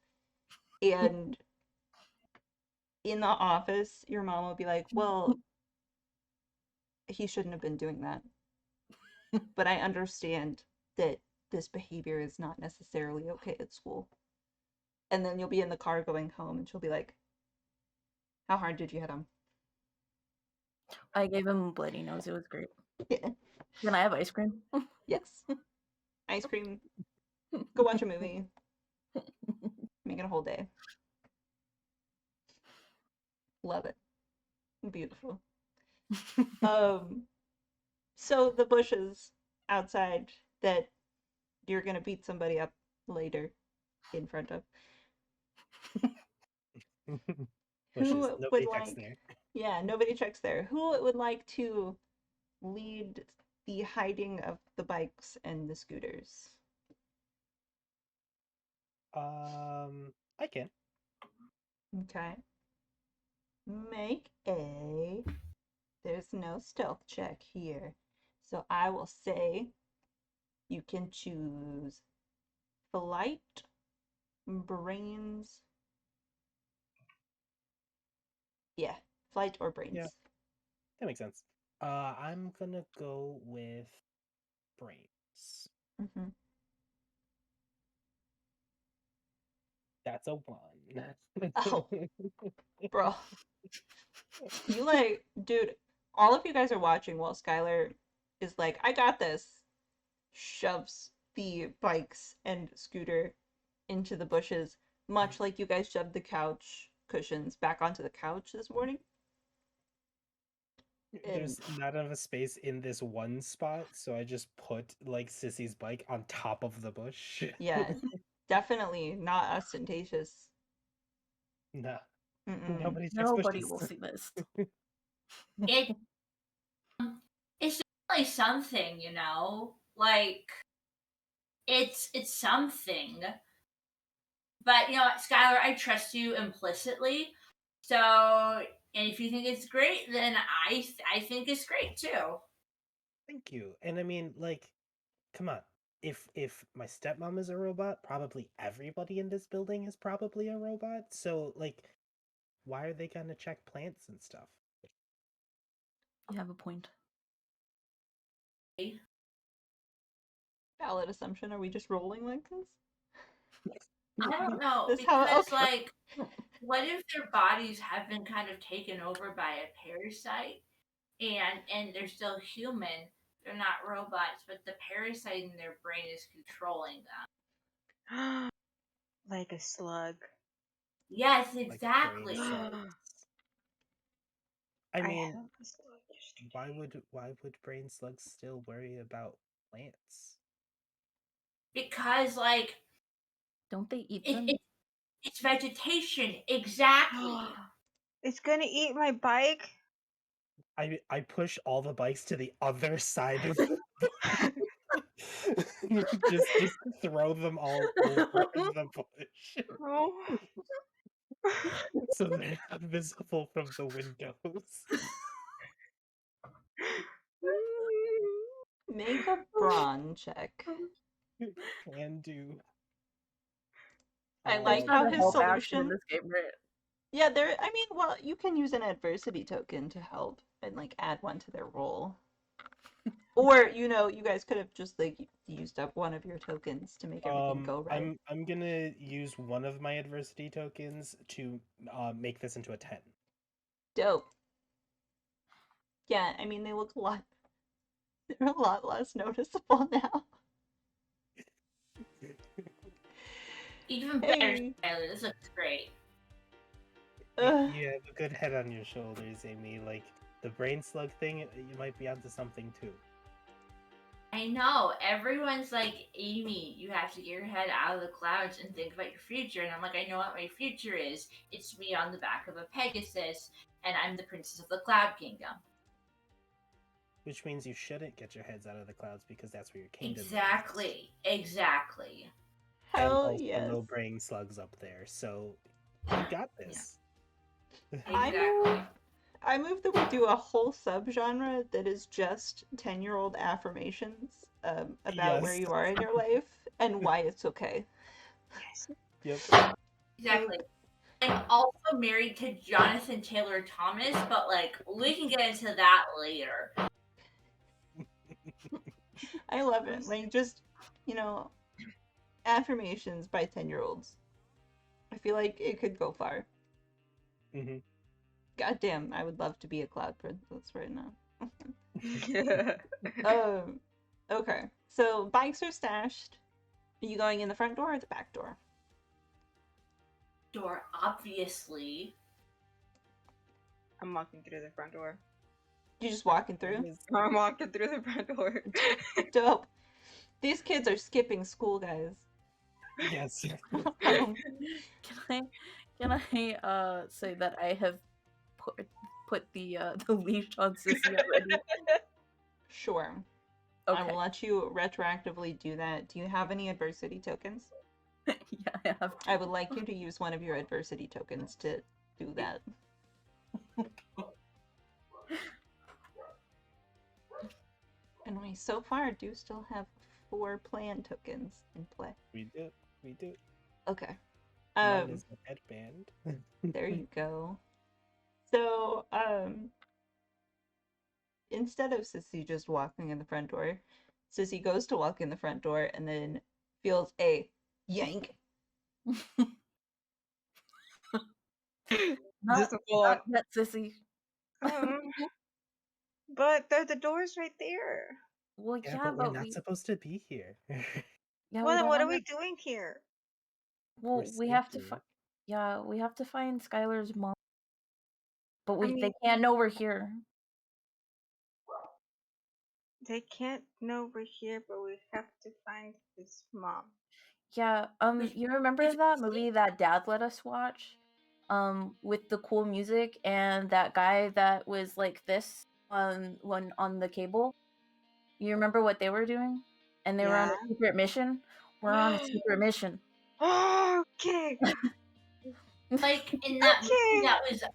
And in the office, your mom will be like, "Well, he shouldn't have been doing that. But I understand that this behavior is not necessarily okay at school." And then you'll be in the car going home and she'll be like, "How hard did you hit him?"
I gave him a bloody nose. It was great.
Yeah.
Can I have ice cream?
Yes. Ice cream. Go watch a movie. Make it a whole day. Love it. Beautiful. So the bushes outside that you're gonna beat somebody up later in front of.
Bushes.
Who would
Nobody checks
like?
there.
Yeah, nobody checks there. Who would like to lead the hiding of the bikes and the scooters?
I can.
Okay. Make a. There's no stealth check here. So I will say you can choose flight, brains. Yeah, flight or brains.
Yeah, that makes sense. I'm gonna go with brains.
Mm-hmm.
That's a 1.
Oh, bro. You like, dude, all of you guys are watching while Skylar is like, "I got this," shoves the bikes and scooter into the bushes, much like you guys shoved the couch cushions back onto the couch this morning. And
There's not enough space in this one spot, so I just put like Sissy's bike on top of the bush.
yeah, definitely not ostentatious.
No,
Mm-mm.
nobody checks
Nobody
bushes.
will see this.
It it's definitely something, you know. Like it's something. But you know what, Skylar, I trust you implicitly. So, and if you think it's great, then I think it's great too.
Thank you. And I mean, like, come on. If my stepmom is a robot, probably everybody in this building is probably a robot. So, like, why are they gonna check plants and stuff?
You have a point.
Valid assumption. Are we just rolling like this?
I don't know
This how
because
okay.
like, what if their bodies have been kind of taken over by a parasite, and they're still human? They're not robots, but the parasite in their brain is controlling them.
Like a slug.
Yes,
Like brain
exactly.
slugs. I mean,
have a slug yesterday.
why would brain slugs still worry about plants?
Because like
Don't they eat
it,
them?
it it's vegetation. Exactly.
It's gonna eat my bike.
I push all the bikes to the other side of just throw them all over the bush
Oh.
so they're not visible from the windows.
Make a brawn check.
Can do.
I
There's
like
not
how
a
his
help action in
solution.
this game, right?
Yeah, there. I mean, well, you can use an adversity token to help and like add one to their roll. Or, you know, you guys could have just like used up one of your tokens to make everything go right.
I'm gonna use one of my adversity tokens to make this into a 10.
Dope. Yeah, I mean they look a lot they're a lot less noticeable now.
Even better,
Hey.
Skylar. This looks great.
You have a good head on your shoulders, Amy. Like the brain slug thing, you might be onto something too.
I know. Everyone's like, Aimee, you have to get your head out of the clouds and think about your future. And I'm like, I know what my future is. It's me on the back of a Pegasus, and I'm the princess of the Cloud Kingdom.
Which means you shouldn't get your heads out of the clouds because that's where your kingdom is.
Exactly. Exactly.
And
Hell
also
yes.
no brain slugs up there, so you got this.
Exactly.
I move that we do a whole subgenre that is just 10-year-old affirmations about where
Yes.
you are in your life and why it's okay.
Yep.
Exactly. I'm also married to Jonathan Taylor Thomas, but like we can get into that later.
I love it. Like just, you know, affirmations by 10-year-olds. I feel like it could go far.
Mm-hmm.
Goddamn, I would love to be a cloud princess right now.
Oh.
Okay. So bikes are stashed. Are you going in the front door or the back door?
Door, obviously.
I'm walking through the front door.
You just walking through?
I'm walking through the front door.
Dope. These kids are skipping school, guys.
Yes.
Um,
Can I say that I have put the leash on Sissy already?
Sure.
Okay.
I will let you retroactively do that. Do you have any adversity tokens?
Yeah, I have.
I would like you to use one of your adversity tokens to do that. And we so far do still have 4 plan tokens in play.
We do. We do.
Okay.
Mine is a headband.
There you go. So, instead of Sissy just walking in the front door, Sissy goes to walk in the front door and then feels a yank.
Just a full on.
Not yet, Sissy.
But the door's right there.
Well,
Yeah,
yeah,
but we're
but
not supposed to be here.
yeah,
Well,
we
then
don't
what are
wanna.
we doing here?
Well,
For
we have to
safety.
find. Yeah, we have to find Skylar's mom. But
I mean,
they can't know we're here.
they can't know we're here, but we have to find his mom.
Yeah, you remember that movie that Dad let us watch? with the cool music and that guy that was like this on the cable. You remember what they were doing? And they were on
Yeah.
a secret mission. We're on a secret mission.
Okay.
Like in that movie
Okay.
that was on,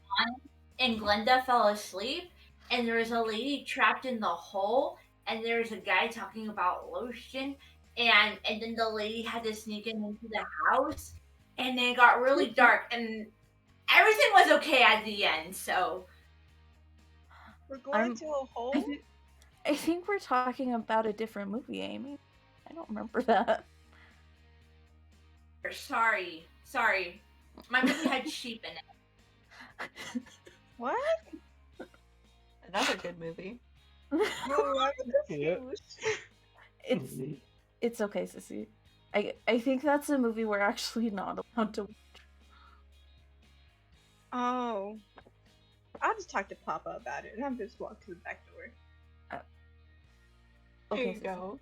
and Glenda fell asleep, and there was a lady trapped in the hole, and there was a guy talking about lotion, and then the lady had to sneak into the house, and then it got really dark, and everything was okay at the end. So
We're going to a
I,
hole?
th- I think we're talking about a different movie, Aimee. I don't remember that.
sorry, my movie had sheep in it.
What?
Another good movie.
No, I'm confused.
It's okay, Sissy. I think that's a movie we're actually not allowed to watch.
Oh. I'll just talk to Papa about it, and I'm just walk to the back door.
There
Okay,
you go.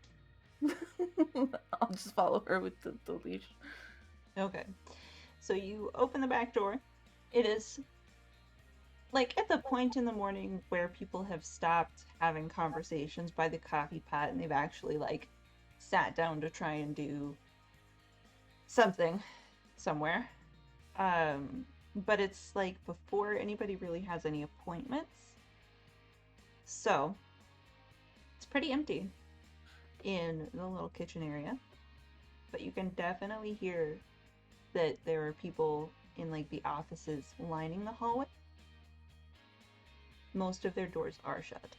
I'll just follow her with the leash.
Okay. So you open the back door. It is like at the point in the morning where people have stopped having conversations by the coffee pot and they've actually like sat down to try and do something somewhere. But it's like before anybody really has any appointments. So it's pretty empty in the little kitchen area. But you can definitely hear that there are people in like the offices lining the hallway. Most of their doors are shut.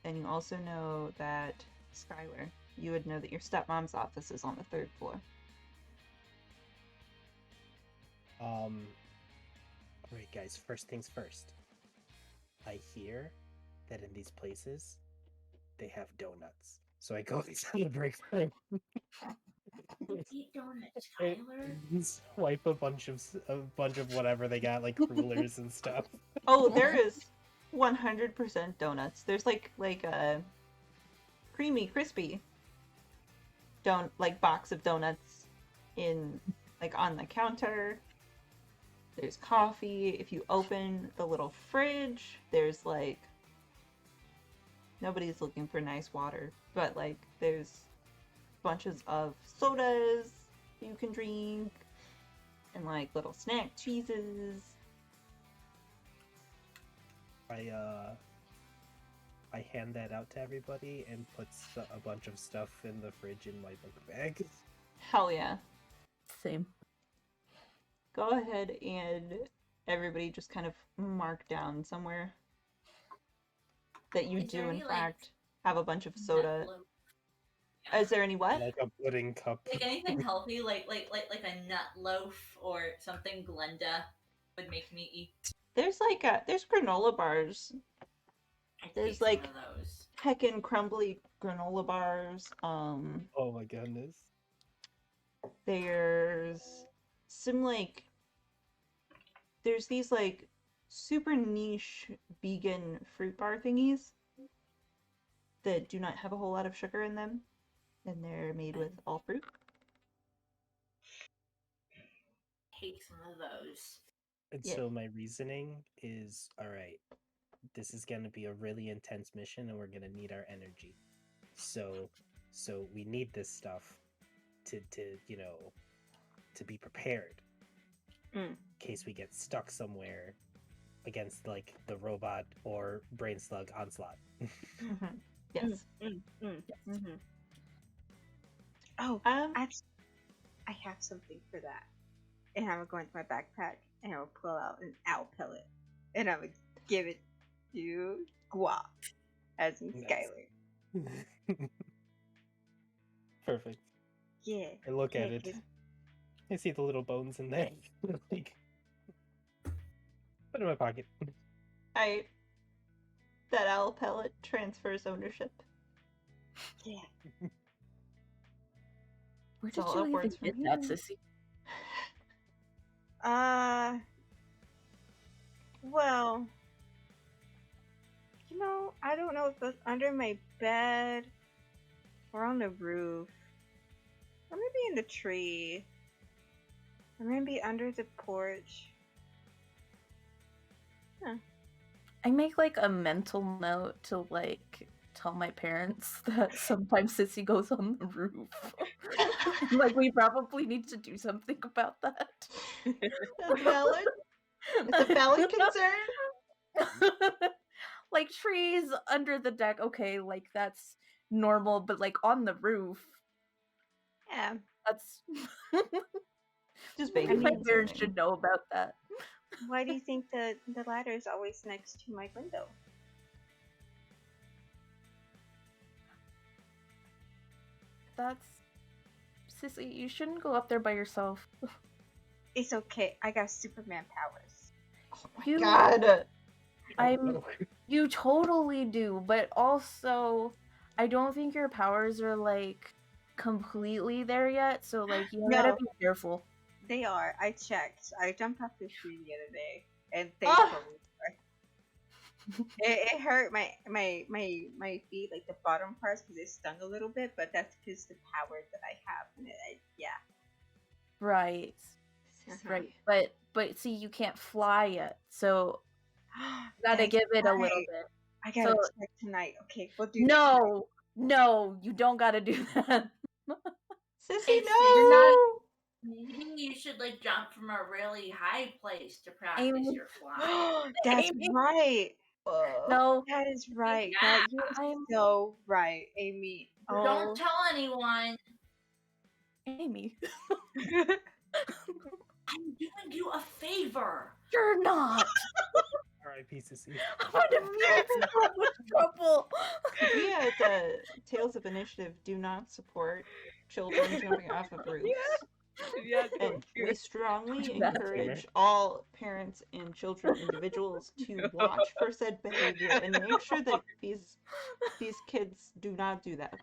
And you also know that, Skyler, you would know that your stepmom's office is on the 3rd floor.
Alright guys, first things first. I hear that in these places, they have donuts. So I go inside the break room.
Eat donuts, Skyler.
Swipe a bunch of whatever they got, like rulers and stuff.
Oh, there is 100% donuts. There's like a creamy, crispy box of donuts in like on the counter. There's coffee. If you open the little fridge, there's like nobody's looking for nice water, but like there's bunches of sodas you can drink and like little snack cheeses.
I hand that out to everybody and put a bunch of stuff in the fridge in my book bag.
Hell yeah.
Same.
Go ahead and everybody just kind of mark down somewhere that you
Is
do
there
in
any,
fact have a bunch of soda.
nut loaf?
Is there any what?
Like a pudding cup.
Like anything healthy, like a nut loaf or something Glenda would make me eat.
There's there's granola bars.
I'd
There's
take
like
some of those.
heckin' crumbly granola bars.
Oh my goodness.
There's some there's these like super niche vegan fruit bar thingies that do not have a whole lot of sugar in them, and they're made with all fruit.
Take some of those.
And
Yeah.
so my reasoning is, all right, this is going to be a really intense mission and we're going to need our energy. So we need this stuff to to be prepared in case we get stuck somewhere against like the robot or brain slug onslaught.
Yes.
Oh, I have something for that. And I would go into my backpack and I would pull out an owl pellet and I would give it to Guap, as in
Nice.
Skyler.
Perfect.
Yeah.
I look at
yeah,
it. I see the little bones in there. Like, put it in my pocket.
That owl pellet transfers ownership.
Yeah.
Where
It's
did
all
you even
upwards from
get that,
here.
Sissy?
Well, I don't know if it's under my bed or on the roof or maybe in the tree. I'm gonna be under the porch.
I make like a mental note to like tell my parents that sometimes Sissy goes on the roof. Like we probably need to do something about that.
That's valid. It's a valid concern.
Like trees under the deck, okay, like that's normal, but like on the roof,
Yeah.
that's
Just
maybe
vaguely
my parents
concerning.
should know about that.
Why do you think the ladder is always next to my window?
That's Sissy, you shouldn't go up there by yourself.
It's okay. I got Superman powers.
Oh my
You-
god.
You totally do, but also I don't think your powers are like completely there yet, so like you gotta
No.
be careful.
They are. I checked. I jumped off the tree the other day, and
Ah!
thankfully, it hurt my feet, like the bottom parts, because it stung a little bit. But that's because the power that I have, and yeah.
Right.
Uh-huh.
Right. But see, you can't fly yet, so you gotta
That's
give it a little
right.
bit.
I gotta
So-
check tonight. Okay, we'll do that.
No, you don't gotta do that.
Sissy,
It's-
no!
you're not- Maybe you should like jump from a really high place to practice
Aimee.
your flying.
That's
Aimee.
right.
No,
That is right.
Yeah.
That you're
I'm
so right, Aimee. Oh.
Don't tell anyone.
Amy.
I'm doing you a favor.
You're not.
R.I.P. Sissy.
I'm gonna be in so much trouble.
We at Tales of Initiative do not support children jumping off of roofs.
Yeah,
And we strongly
That's
encourage all parents and children individuals to watch for said behavior and make sure that these kids do not do that.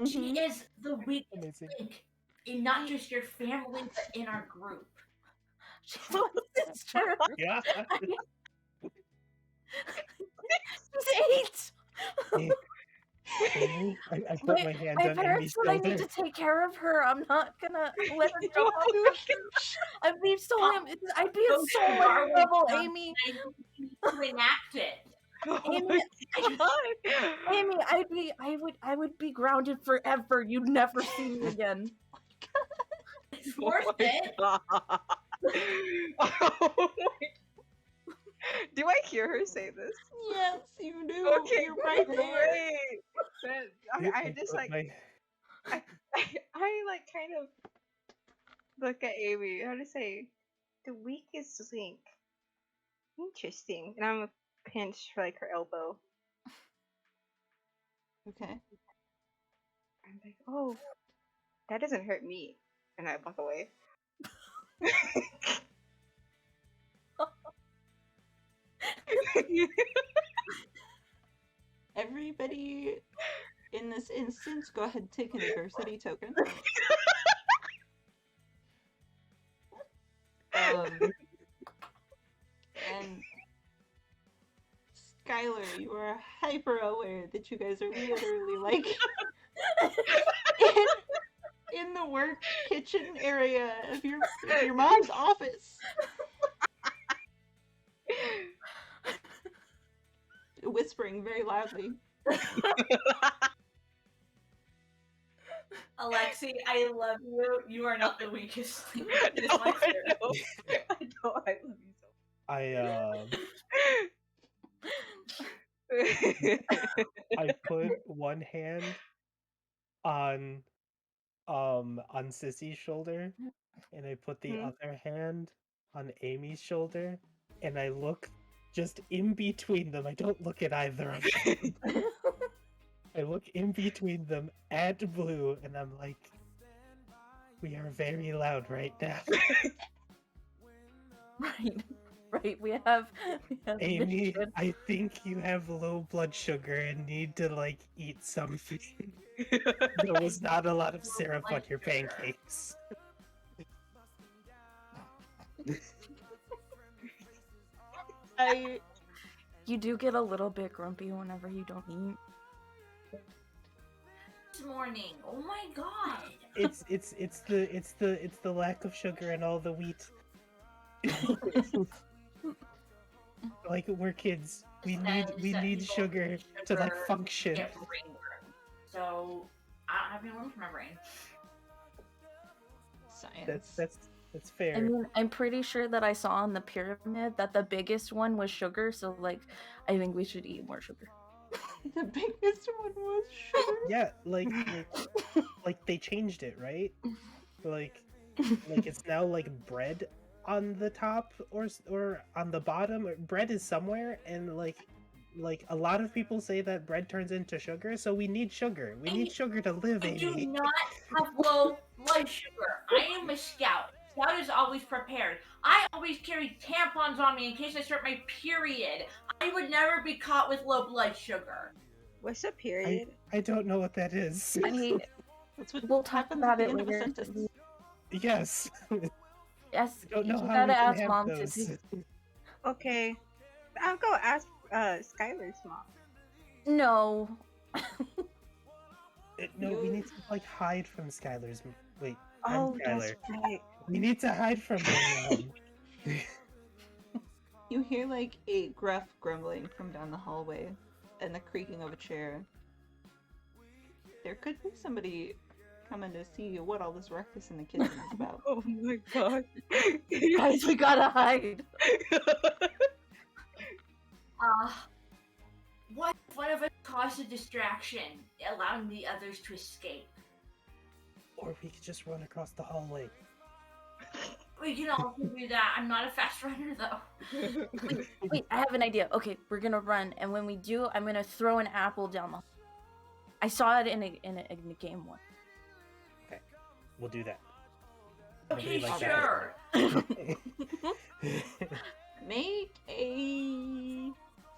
She
Mhm.
is the weakest
Amazing.
link in not just your family, but in our group.
She's my sister.
Yeah.
She's 8.
Amy, I put my hand
My
on
parents
Amy's
said I need
shoulder.
to take care of her. I'm not gonna let her jump off the roof. I'd be so I'd be in so much trouble, Amy.
To enact it.
Amy, Amy, I would be grounded forever. You'd never see me again.
It's worth it.
Do I hear her say this?
Yes, you do.
Okay,
You're right there.
great. I
I
just
put
like
my-
I like kind of look at Amy. How to say the weakest link? Interesting. And I'm gonna pinch for like her elbow.
Okay.
I'm like, oh, that doesn't hurt me. And I walk away.
Everybody in this instance, go ahead and take an adversity token. And Skylar, you are hyper aware that you guys are literally like in the work kitchen area of your mom's office, whispering very loudly.
Alexi, I love you. You are not the weakest link. It's
No,
my
I
spirit.
know. I know. I love you so.
I put one hand on Sissy's shoulder, and I put the other hand on Amy's shoulder, and I look just in between them. I don't look at either of them. I look in between them at Blue, and I'm like, we are very loud right now.
Right. We have
Aimee,
mission.
I think you have low blood sugar and need to like eat something. There was not a lot of syrup on your pancakes.
You do get a little bit grumpy whenever you don't eat.
This morning. Oh my god.
it's the lack of sugar and all the wheat. Like, we're kids. We
Says that
need
people
sugar
with
to like
sugar
function.
get brain worm. So I don't have any room for my brain.
Science.
That's fair.
I mean, I'm pretty sure that I saw on the pyramid that the biggest one was sugar, so like, I think we should eat more sugar.
The biggest one was sugar.
Yeah, like they changed it, right? Like it's now like bread on the top or on the bottom. Bread is somewhere, and like a lot of people say that bread turns into sugar, so we need sugar. We need sugar to live,
I do
Aimee.
not have low blood sugar. I am a scout. Scout is always prepared. I always carry tampons on me in case I start my period. I would never be caught with low blood sugar.
What's a period?
I don't know what that is.
That's what
We'll talk
happens
about
at the
it
end of a
later.
sentence.
Yes.
Yes,
I don't know
you
how
gotta
we can
ask
have
Mom,
those.
Sissy.
Okay. I'll go ask Skylar's mom.
No.
No, we need to like hide from Skylar's. Wait,
Oh,
I'm
that's
Skylar.
right.
We need to hide from her mom.
You hear like a gruff grumbling from down the hallway and the creaking of a chair. There could be somebody coming to see what all this ruckus in the kitchen is about.
Oh my god.
Guys, we gotta hide.
What if one of us caused a distraction, allowing the others to escape?
Or we could just run across the hallway.
We can also do that. I'm not a fast runner though.
Wait, I have an idea. Okay, we're gonna run, and when we do, I'm gonna throw an apple down the. I saw it in a game once.
Okay, we'll do that.
Okay,
Nobody likes
sure.
Make a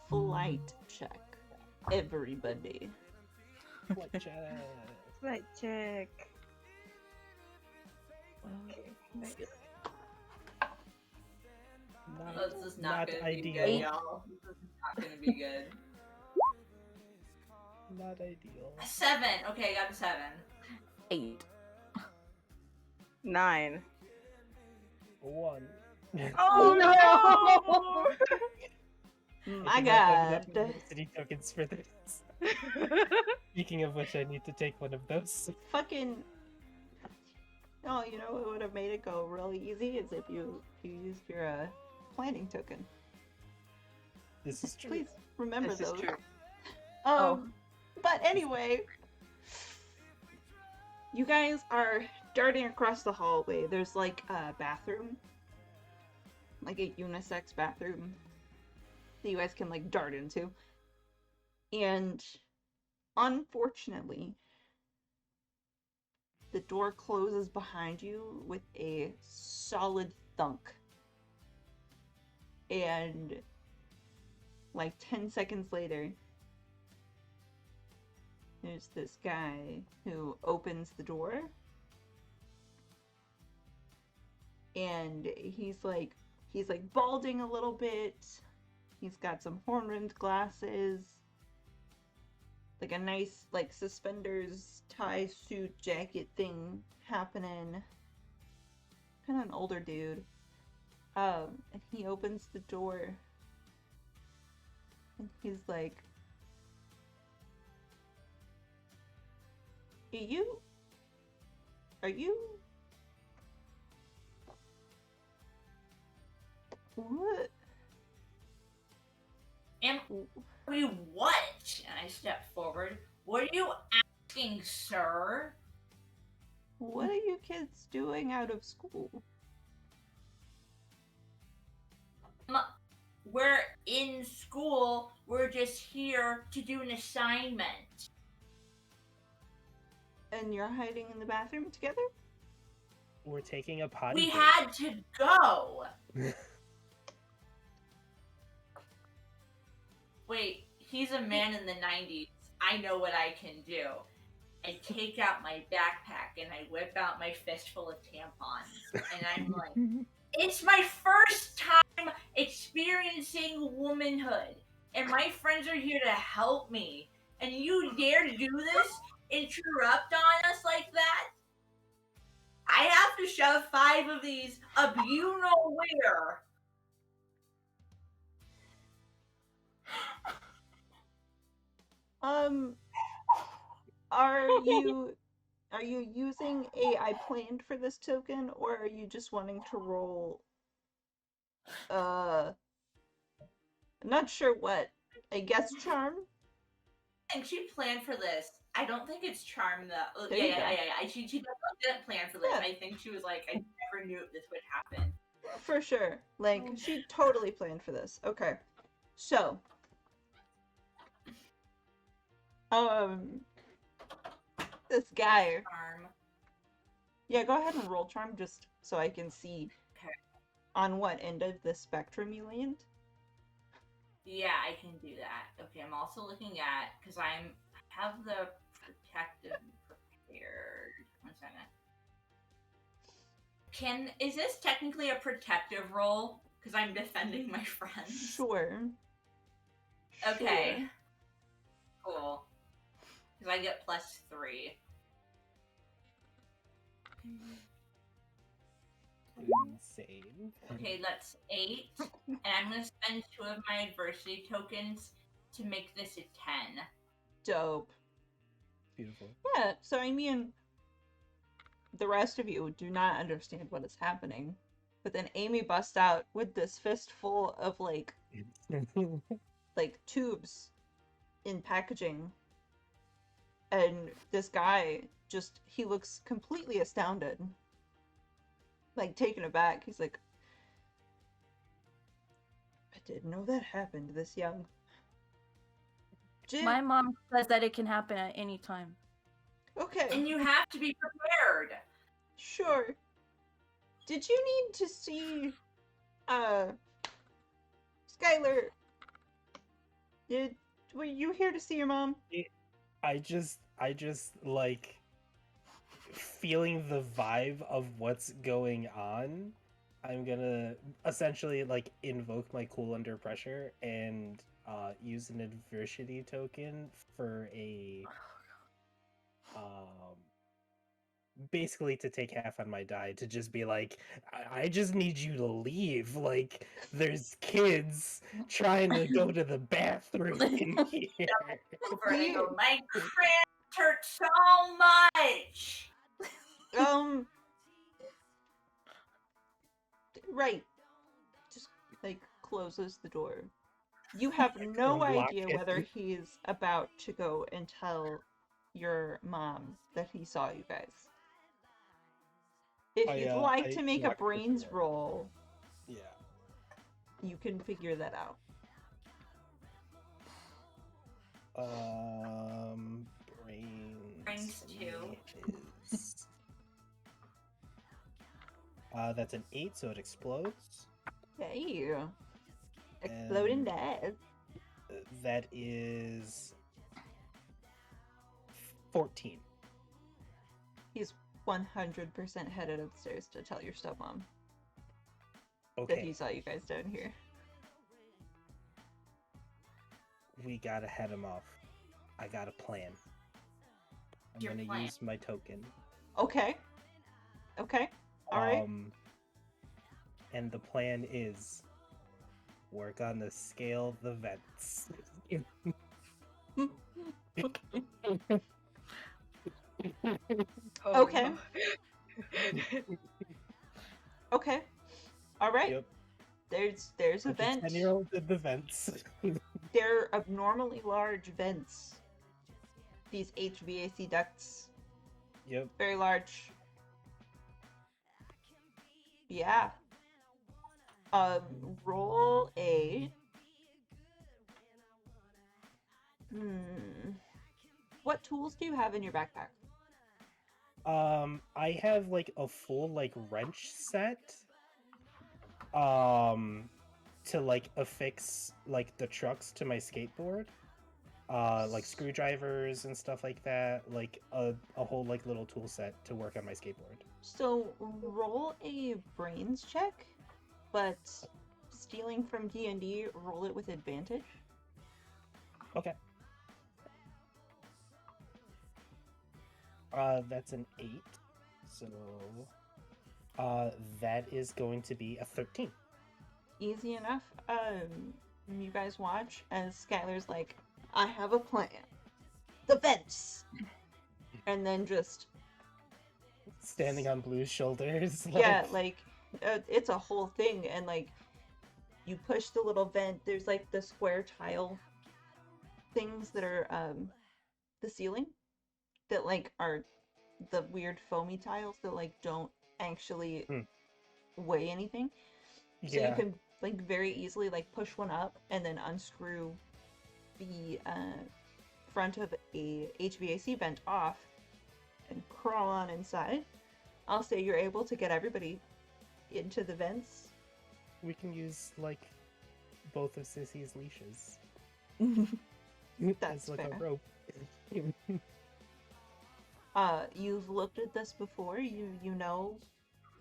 flight check, everybody.
Flight check. Okay. Nice.
This is not gonna be
ideal.
good, y'all. This is not gonna be good.
Not ideal.
7. Okay, I got a 7.
8.
9.
1.
Oh no!
My god.
City tokens for this. Speaking of which, I need to take one of those.
Fucking. Oh, you know what would have made it go really easy is if you used your planning token.
This is true.
Please remember
This is
those.
true.
But anyway, you guys are darting across the hallway. There's like a bathroom, like a unisex bathroom that you guys can like dart into. And unfortunately, the door closes behind you with a solid thunk. And like 10 seconds later, there's this guy who opens the door. And he's like balding a little bit. He's got some horn-rimmed glasses. Like a nice like suspenders, tie, suit, jacket thing happening. Kind of an older dude. And he opens the door. And he's like, Are you? What?
Am we what? And I step forward. What are you asking, sir?
What are you kids doing out of school?
We're in school. We're just here to do an assignment.
And you're hiding in the bathroom together?
We're taking a potty
We
break.
had to go. Wait, he's a man in the 90s. I know what I can do. I take out my backpack and I whip out my fistful of tampons. And I'm like, it's my first time experiencing womanhood. And my friends are here to help me. And you dare to do this? Interrupt on us like that? I have to shove 5 of these up you know where.
Are you using a I planned for this token, or are you just wanting to roll I'm not sure what. I guess charm?
I think she planned for this. I don't think it's charm though.
There you go.
She definitely didn't plan for this.
Yeah.
I think she was like, I never knew this would happen.
For sure. Like, she totally planned for this. Okay. So, this guy.
Charm.
Yeah, go ahead and roll charm just so I can see
Okay.
on what end of the spectrum you land.
Yeah, I can do that. Okay, I'm also looking at because I have the protective prepared. 1 second. Is this technically a protective roll? Because I'm defending my friends.
Sure.
Okay.
Sure.
Cool. Because I get +3.
Insane.
Okay, that's 8. And I'm going to spend 2 of my adversity tokens to make this a 10.
Dope.
Beautiful.
Yeah, so I mean, the rest of you do not understand what is happening. But then Aimee busts out with this fistful of, like tubes in packaging. And this guy just, he looks completely astounded. Like, taken aback. He's like, I didn't know that happened this young.
My mom says that it can happen at any time.
Okay.
And you have to be prepared.
Sure. Did you need to see, Skyler, were you here to see your mom?
I just like feeling the vibe of what's going on. I'm gonna essentially like invoke my cool under pressure and use an adversity token for a basically to take half on my die to just be like, I just need you to leave. Like, there's kids trying to go to the bathroom in here.
My cramps hurt so much.
Right. Just, like, closes the door. You have no idea whether he's about to go and tell your mom that he saw you guys. If you'd like to make a brains roll,
yeah,
you can figure that out.
Brains 2.
Is... that's an 8, so it explodes.
Hey, exploding death.
That is 14.
He's 100% headed upstairs to tell your stepmom
Okay.
that he saw you guys down here.
We gotta head him off. I got a plan. I'm gonna use my token.
Okay. Okay. All right.
And the plan is we're gonna scale the vents.
Okay. Okay. All right.
Yep.
There's a vent.
10-year-old in the vents.
They're abnormally large vents. These HVAC ducts.
Yep.
Very large. Yeah. Roll a... What tools do you have in your backpack?
I have like a full like wrench set. To like affix like the trucks to my skateboard. Like screwdrivers and stuff like that. Like a whole like little tool set to work on my skateboard.
So roll a brains check, but stealing from D&D, roll it with advantage.
Okay. That's an 8. So That is going to be a 13.
Easy enough. You guys watch as Skylar's like, I have a plan. The vents! And then just...
Standing on Blue's shoulders.
Yeah, like, it's a whole thing, and like, you push the little vent, there's like the square tile things that are, the ceiling, that like are the weird foamy tiles that like don't actually weigh anything. So you can like very easily like push one up and then unscrew the front of a HVAC vent off and crawl on inside. I'll say you're able to get everybody into the vents.
We can use like both of Sissy's leashes.
That's
as like
fair.
a rope.
You've looked at this before. You know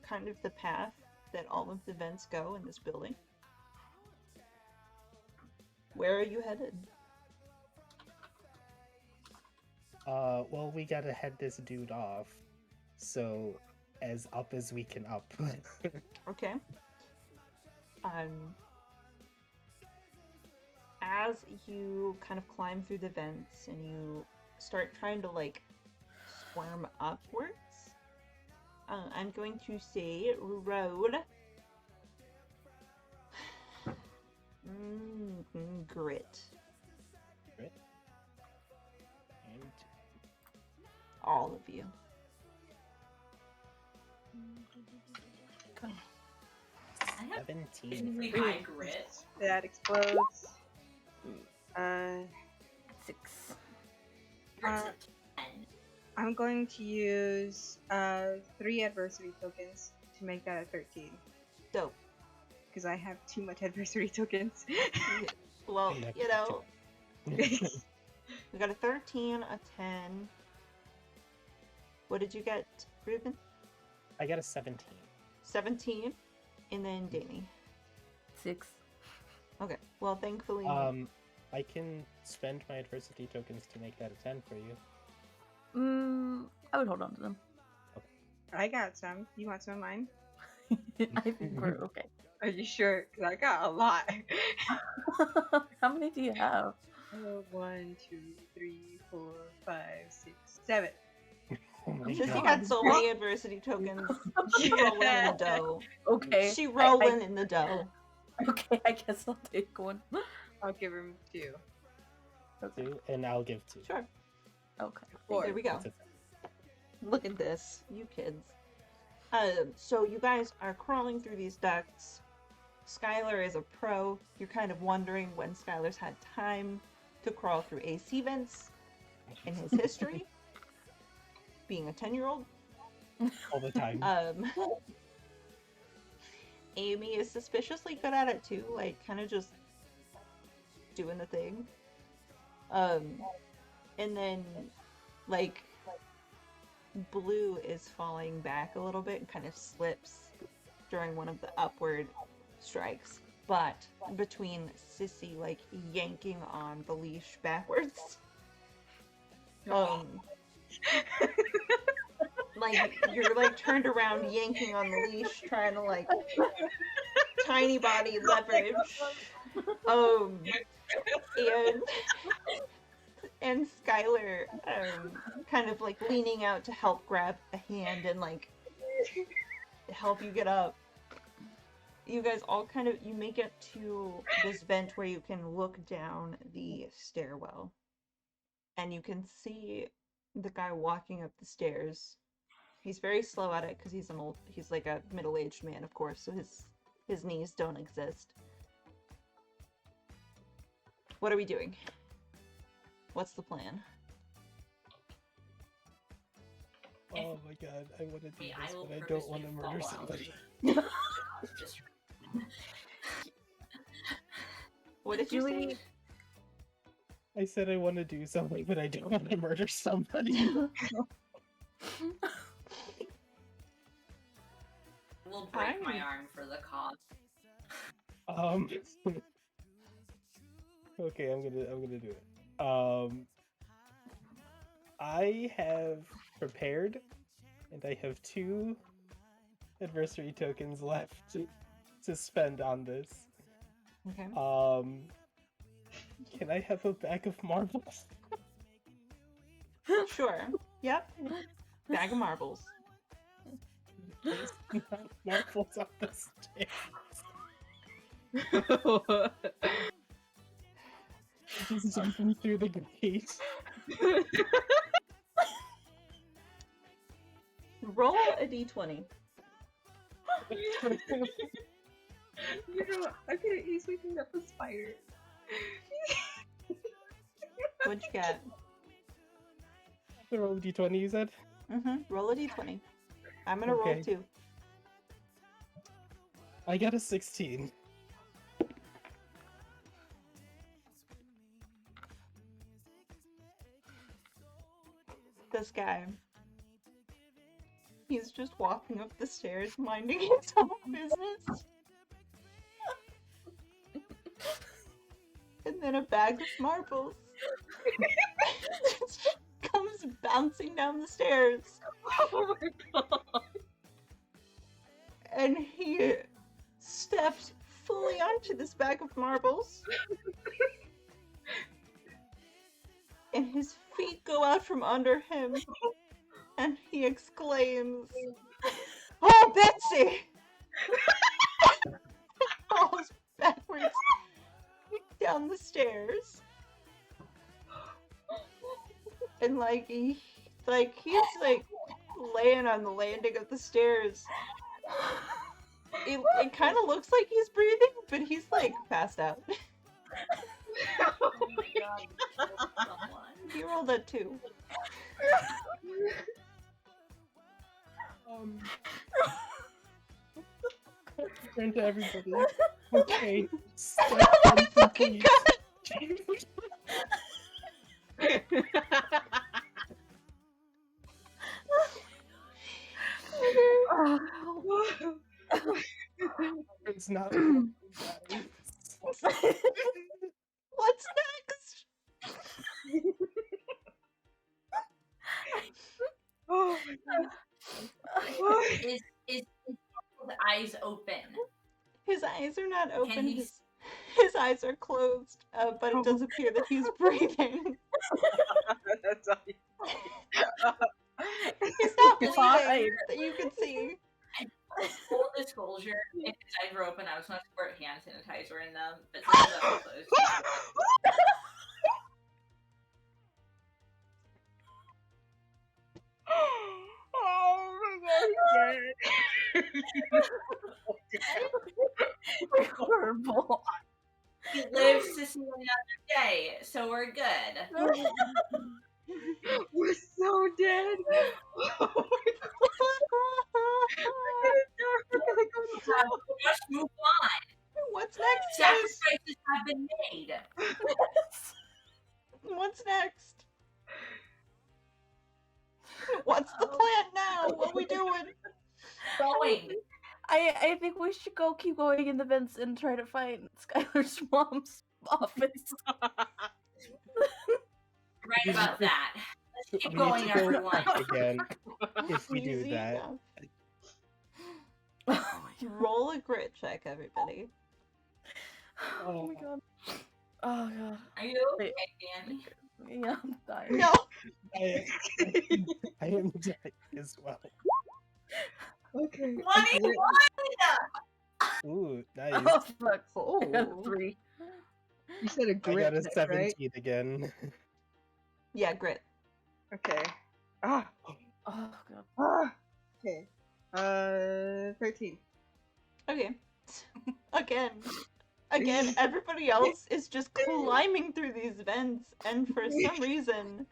kind of the path that all of the vents go in this building. Where are you headed?
Well, we gotta head this dude off. So, as up as we can up.
Okay. As you kind of climb through the vents and you start trying to like squirm upwards, I'm going to say road. Grit.
Grit. And
All of you.
I have
17.
really high grit.
That explodes.
6.
Grit's
Uh,
a 10.
I'm going to use 3 adversity tokens to make that a 13.
Dope.
Because I have too much adversity tokens.
Well,
Yeah,
you know, we got a 13, a 10. What did you get, Ruben?
I got a 17.
17. And then Danny.
6.
Okay. Well, thankfully.
I can spend my adversity tokens to make that a 10 for you.
I would hold on to them.
I got some. You want some of mine?
I think we're okay.
Are you sure? Because I got a lot.
How many do you have?
1, 2, 3, 4, 5, 6, 7.
Oh my
Sissy
god.
got so many adversity tokens. She rolling in the dough.
Okay.
She rolling in the dough.
Okay, I guess I'll take one.
I'll give him 2.
2, and I'll give 2.
Sure.
Okay.
4.
There we go.
That's a 10.
Look at this, you kids. So you guys are crawling through these ducts. Skylar is a pro. You're kind of wondering when Skylar's had time to crawl through AC vents in his history, being a 10-year-old.
All the time.
Aimee is suspiciously good at it too, like kind of just doing the thing. And then like Blue is falling back a little bit and kind of slips during one of the upward strikes. But between Sissy like yanking on the leash backwards, like you're like turned around yanking on the leash, trying to like tiny body leverage. And Skylar kind of like leaning out to help grab a hand and like help you get up. You guys all kind of, you make it to this vent where you can look down the stairwell and you can see the guy walking up the stairs. He's very slow at it because he's like a middle-aged man, of course, so his knees don't exist. What are we doing? What's the plan?
Oh my god, I want to do
Wait,
this,
I will
but I don't want to
purposely
murder
fall out.
somebody.
Just
What did you say?
I said I want to do something, but I don't want to murder somebody.
will break my
Fine.
arm for the cause.
Okay, I'm gonna do it. I have prepared, and I have 2 adversary tokens left to spend on this.
Okay.
Can I have a bag of marbles?
Sure. Yep. Bag of marbles.
There's not marbles on the stairs. Just jumping through the gate.
Roll a d20.
You know, I could have easily picked up a spider.
What'd you get?
The roll d20, you said?
Roll a d20. I'm gonna roll
Okay.
2.
I got a 16.
This guy. He's just walking up the stairs, minding his own business. And then a bag of marbles just comes bouncing down the stairs.
Oh my god.
And he steps fully onto this bag of marbles. And his feet go out from under him. And he exclaims, "Oh, Betsy!" Falls backwards down the stairs. And he's laying on the landing of the stairs. It kind of looks like he's breathing, but he's passed out.
Oh my god, you killed someone.
He rolled a 2.
Turn to everybody. Okay. Step one
Fucking
complete. It's not.
What's next?
Oh my god.
Is his eyes open?
His eyes are not open.
he-
His eyes are closed, but it does appear that he's breathing.
That's all you
He's not
His
bleeding
eyes-
that you can see.
Full disclosure, if his eyes were open, I was going to squirt hand sanitizer in them, but since his eyes are closed.
Oh my god.
Horrible.
He lives to see another day, so we're good.
We're so dead. Oh my god. We're gonna go down.
Let's move on.
What's next?
Sacrifices have been made.
What's next? What's the plan now? What we doing?
Going.
I think we should keep going in the vents and try to find Skyler's mom's office.
Right about that. Let's keep
We need
going,
to go
everyone.
back again if we do
Easy
that.
enough.
Oh my god.
Roll a grit check, everybody.
Oh my god. Oh god.
Are you okay, Danny?
Yeah, I'm dying.
No.
I am dying as well.
Okay.
21!
Ooh, nice.
Oh fuck.
Oh.
I got a 3.
You said a
I
grit,
got a
check,
17
right?
again.
Yeah, grit.
Okay. Ah.
Oh god.
Ah. Okay. 13.
Okay. Again, everybody else is just climbing through these vents, and for some reason,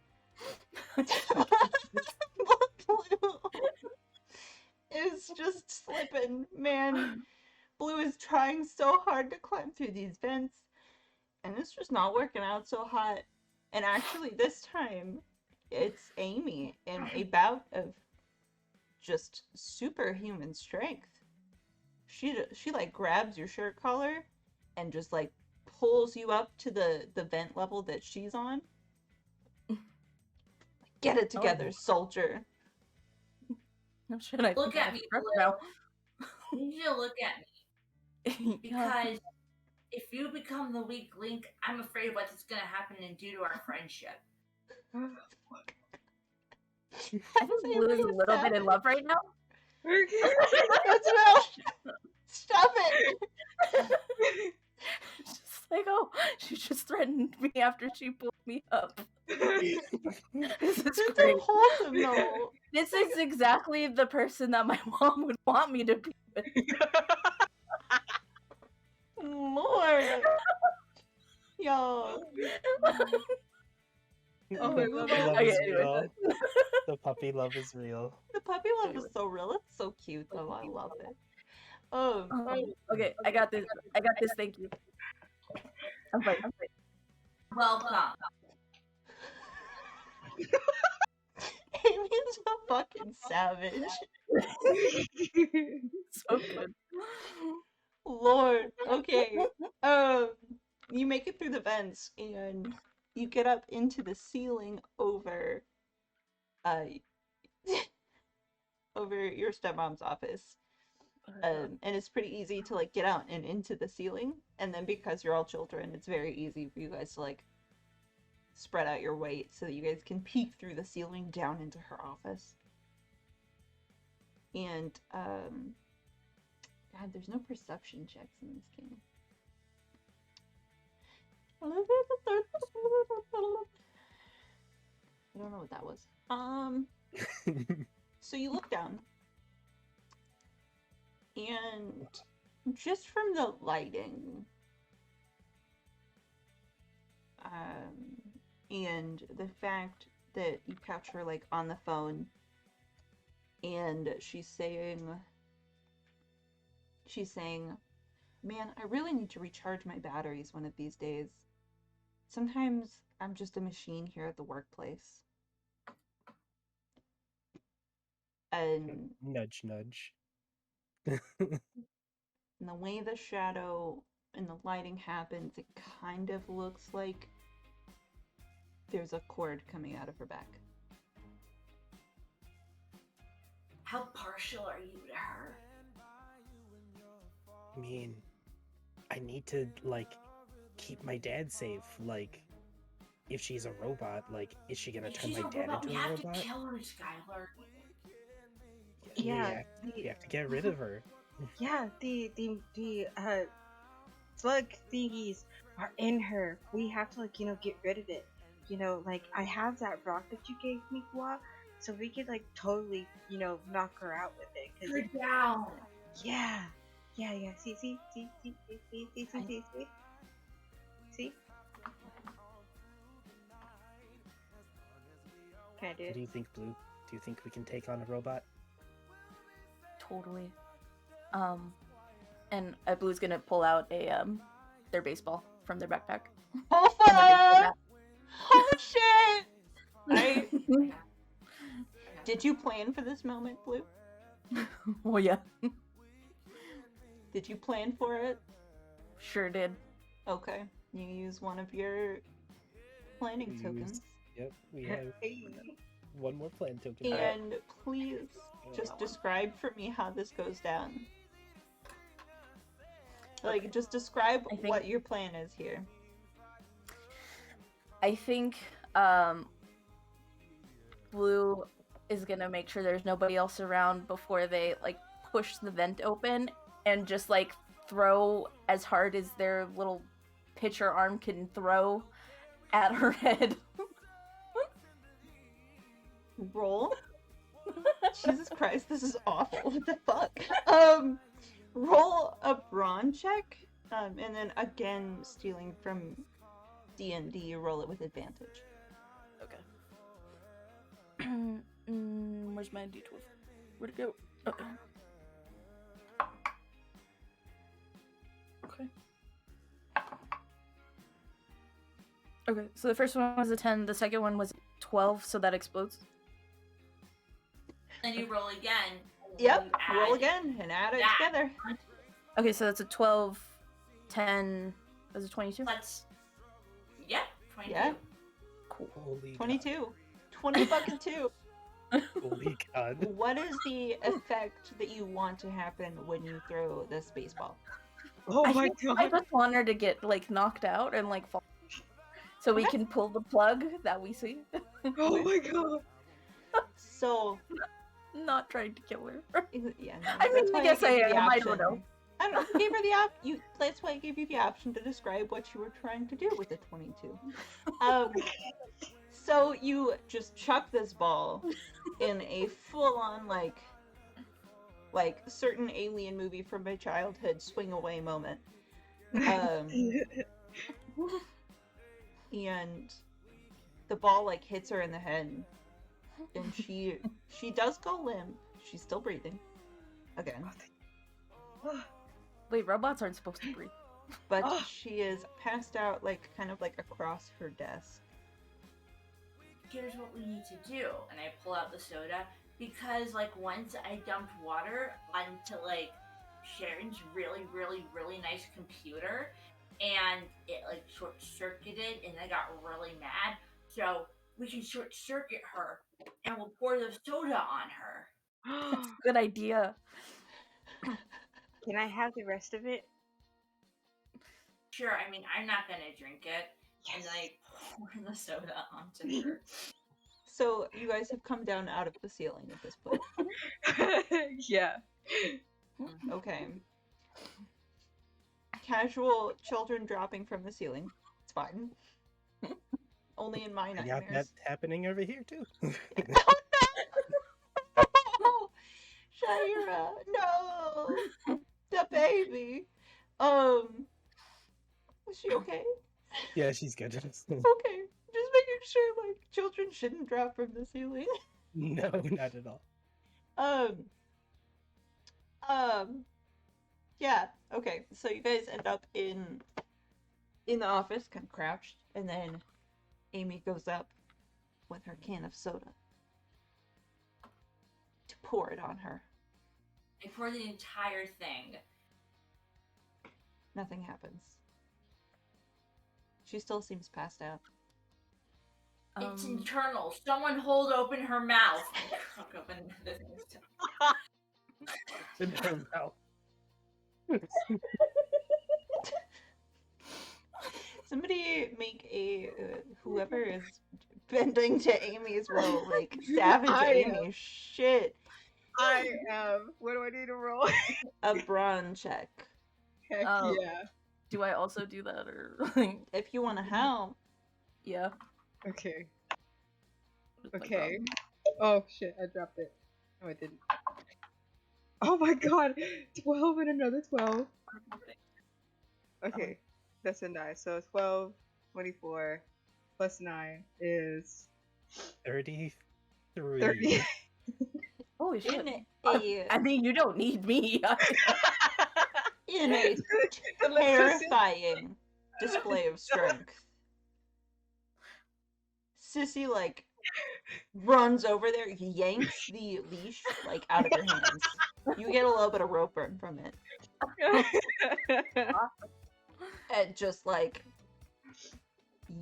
Blue is just slipping. Man, Blue is trying so hard to climb through these vents, and it's just not working out so hot. And actually, this time, it's Aimee in a bout of just superhuman strength. She grabs your shirt collar and just pulls you up to the vent level that she's on. Get it together,
Oh.
soldier.
I'm sure I
Look
think
at
I
me,
forgot
Blue.
now.
You need to look at me because if you become the weak link, I'm afraid what's going to happen and due to our friendship.
I think Blue is a little bit in love right now.
That's right. Stop it.
It's just like, oh, she just threatened me after she pulled me up. This is
That's
great.
so wholesome, though.
This is exactly the person that my mom would want me to be with.
Lord. Yo.
Oh
my
the
God.
puppy love
Okay,
is
anyway.
real. The puppy love is real.
The puppy love is so real. It's so cute, though. I love it.
Okay, I got this. Thank you. I'm fine.
Welcome.
Amy's a fucking savage.
So good.
Lord. Okay. You make it through the vents and you get up into the ceiling over over your stepmom's office. And it's pretty easy to like get out and into the ceiling. And then because you're all children, it's very easy for you guys to like spread out your weight so that you guys can peek through the ceiling down into her office. And God, there's no perception checks in this game. I don't know what that was. So you look down, and just from the lighting, and the fact that you catch her like on the phone, and she's saying, "Man, I really need to recharge my batteries one of these days. Sometimes I'm just a machine here at the workplace." And
Nudge, nudge.
the way the shadow and the lighting happens, it kind of looks like there's a cord coming out of her back.
How partial are you to her?
I mean, I need to, like, keep my dad safe. Like, if she's a robot, like, is she gonna
If
turn
she's
my
a
dad
robot,
into
we
a
have
robot?
to kill her, Skyler.
Yeah,
We have to get rid of her.
yeah, the slug thingies are in her. We have to, like, get rid of it. Like, I have that rock that you gave me, Gua, so we could, like, totally, knock her out with it.
Put her down.
Yeah. See. See? Can I do
What
it?
do you think, Blue? Do you think we can take on a robot?
Totally. And Blue's gonna pull out their baseball from their backpack.
Oh
And their baseball
fuck! Oh shit! I...
bat.
Did you plan for this moment, Blue?
Well, yeah,
Did you plan for it?
sure did.
Okay. You use one of your planning
We
tokens.
use- Yep, we have one more plan token.
And please just describe for me how this goes down. Like, just describe
I think-
what your plan is here.
I think Blue is gonna make sure there's nobody else around before they like push the vent open and just like throw as hard as their little pitcher arm can throw at her head.
Roll. Jesus Christ, this is awful. What the fuck? Roll a brawn check, and then again, stealing from D&D, you roll it with advantage.
Okay. Where's my D12? Where'd it go? Okay. Okay, so the first one was a 10, the second one was 12, so that explodes.
Then you roll again. and
Yep,
you
roll
add
again and add it
that.
together.
Okay, so that's a 12, 10, was it 22?
Let's. Yep, 22.
Yeah.
Cool.
Holy God.
22. 20 fucking 2.
Holy God.
What is the effect that you want to happen when you throw this baseball?
Oh
I
my
think I
god.
just want her to get like knocked out and like fall, so we
Okay.
can pull the plug that we see.
Oh my god.
So,
Not trying to kill her.
yeah, no,
I mean,
that's
I
why
guess I
gave you the
am. I
option.
don't know.
I don't know. You gave her the That's why I gave you the option to describe what you were trying to do with the 22. So you just chuck this ball in a full-on like certain alien movie from my childhood swing away moment. And the ball like hits her in the head, and she does go limp. She's still breathing again,
Wait, robots aren't supposed to breathe.
but she is passed out like kind of like across her desk.
Here's what we need to do. And I pull out the soda because like once I dumped water onto like Sharon's really, really, really nice computer and it like short circuited and I got really mad. So we can short circuit her and we'll pour the soda on her.
That's a good idea.
Can I have the rest of it?
Sure, I mean I'm not gonna drink it. And then I pour the soda onto her.
So you guys have come down out of the ceiling at this point.
Yeah.
Okay. Casual children dropping from the ceiling. It's fine. Only in my
Yeah,
nightmares.
that's happening over here too.
Oh, Shaira, no, the baby. Is she okay?
Yeah, she's good.
Okay, just making sure like children shouldn't drop from the ceiling.
No, not at all.
Yeah. Okay, so you guys end up in the office, kind of crouched, and then Aimee goes up with her can of soda to pour it on her.
I pour the entire thing.
Nothing happens. She still seems passed out.
It's internal. Someone hold open her mouth. Crack open the thing.
In her mouth.
Somebody make a whoever is bending to Aimee's will, like savage Aimee shit.
I am. What do I need to roll?
A brawn check.
Heck
Oh.
yeah.
Do I also do that, or
If you want to help.
yeah?
Okay.
What's my
Okay.
problem?
Oh shit, I dropped it. No, I didn't. Oh my god! 12 and another 12. Okay, that's a 9. So 12, 24, plus 9 is
33.
30.
Holy shit!
In a
I mean, you don't need me.
in a terrifying display of strength, Sissy like runs over there, yanks the leash like out of your hands. You get a little bit of rope burn from it. And just like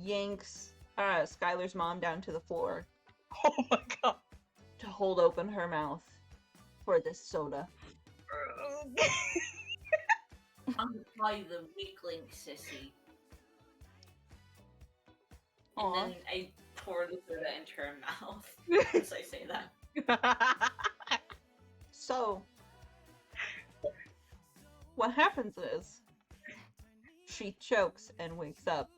yanks Skyler's mom down to the floor
Oh my god.
to hold open her mouth for this soda.
I'm gonna call you the weakling, Sissy. And
Aw.
then I pour the soda into her mouth as I say that.
So, what happens is she chokes and wakes up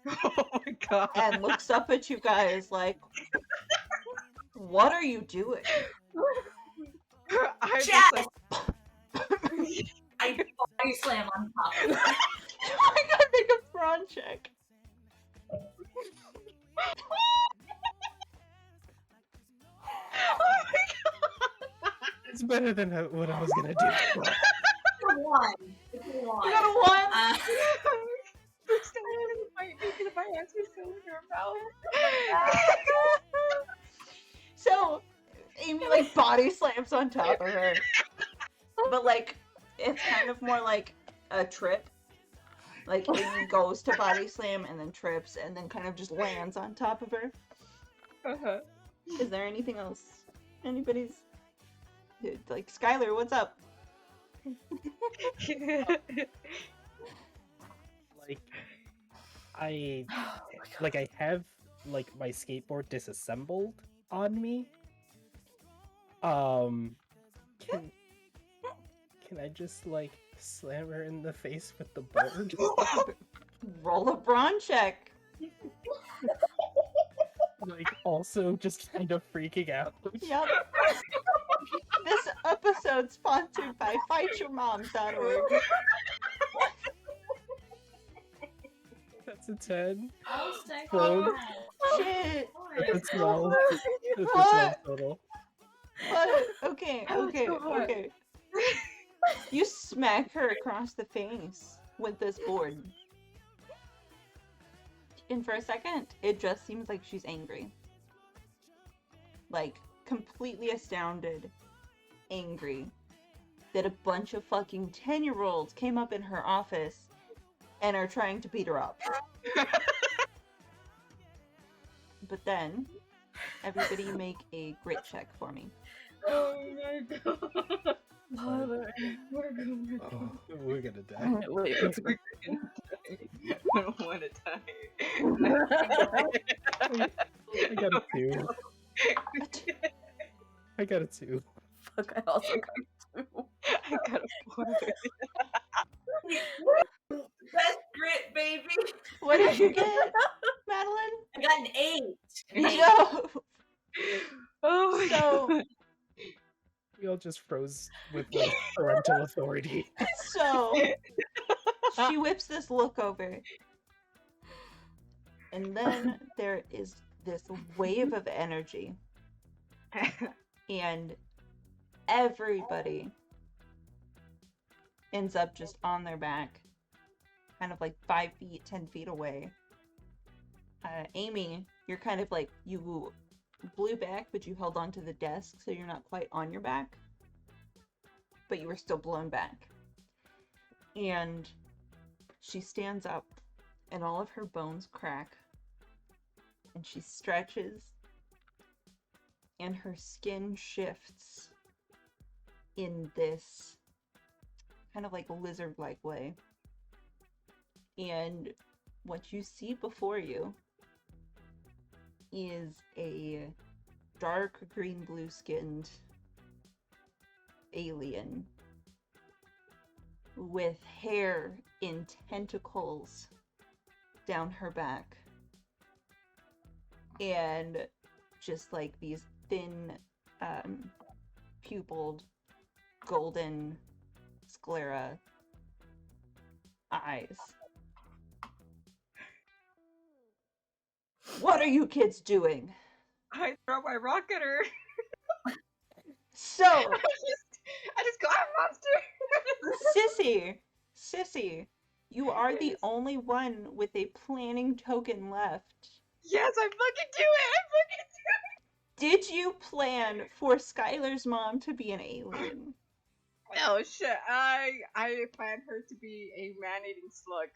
Oh my god.
and looks up at you guys like, what are you doing?
I
Jack!
just like,
I body slam on top of her.
I gotta make a brawn check.
oh my god.
It's better than what I was gonna do.
It's a 1. It's a 1.
You got a 1?
First time it might be because my hands were still in her mouth.
So, Aimee like body slams on top of her. But like, it's kind of more like a trip. Like, Aimee goes to body slam and then trips and then kind of just lands on top of her.
Uh-huh.
Is there anything else? Anybody's like Skyler? What's up?
Like, I have like my skateboard disassembled on me. Can I just like slam her in the face with the board?
Roll a brawn check.
Like, also just kind of freaking out.
Yep. This episode sponsored by FightYourMom.org.
That's a 10.
I'll second
Phone.
that.
Shit.
That's a 12. That's a 12
What?
total.
What? Okay.
so hard.
Okay. You smack her across the face with this board. And for a second, it just seems like she's angry. Like, completely astounded, angry that a bunch of fucking 10-year-olds came up in her office and are trying to beat her up. But then, everybody make a grit check for me.
Oh my god.
We're gonna die.
Wait,
I don't want to die.
I got a 2. I got a 2.
fuck, I also got 2.
I got a 4.
Best grit, baby.
What did you get, Madeline?
I got an 8.
No!
Oh my
So,
god.
We all just froze with like parental authority.
so, she whips this look over. And then there is this wave of energy. And everybody ends up just on their back. Kind of like 5 feet, 10 feet away. Aimee, you're kind of like, you blew back, but you held onto the desk, so you're not quite on your back. But you were still blown back. And she stands up, and all of her bones crack. And she stretches, and her skin shifts in this kind of like lizard-like way. And what you see before you is a dark green blue skinned alien with hair in tentacles down her back and just like these thin pupilled golden sclera eyes. What are you kids doing?
I throw my rock at her.
So,
I just go, monster.
Sissy, you are the only one with a planning token left.
Yes, I fucking do it.
Did you plan for Skyler's mom to be an alien?
Oh shit! I planned her to be a man-eating slug.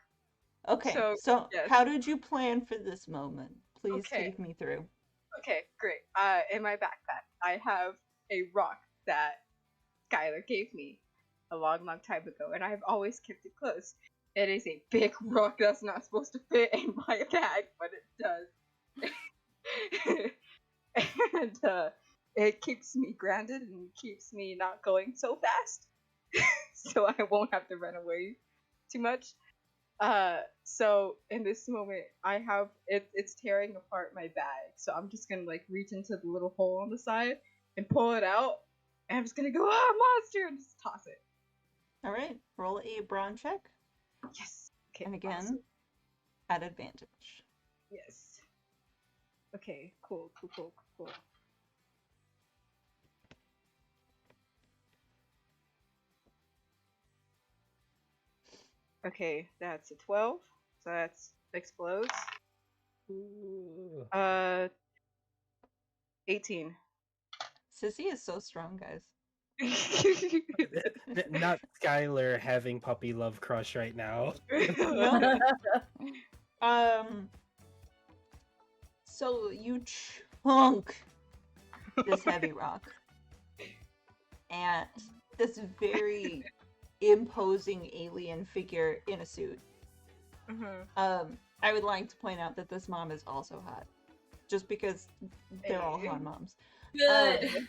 Okay, so
yes.
How did you plan for this moment? Please
Okay.
take me through.
Okay, great. In my backpack, I have a rock that Skyler gave me a long, long time ago, and I've always kept it close. It is a big rock that's not supposed to fit in my bag, but it does. And it keeps me grounded and keeps me not going so fast, so I won't have to run away too much. So in this moment, I have it's tearing apart my bag, so I'm just gonna like reach into the little hole on the side and pull it out, and I'm just gonna go, monster, and just toss it.
All right, roll a brawn check,
Yes. Okay.
and again,
awesome.
at advantage.
Yes. Okay. Cool. Okay, that's a 12. So that's explodes.
Ooh.
18.
Sissy is so strong, guys.
Not Skyler having puppy love crush right now.
So you chunk this heavy rock at this very imposing alien figure in a suit. I would like to point out that this mom is also hot, just because they're all hot moms.
Good.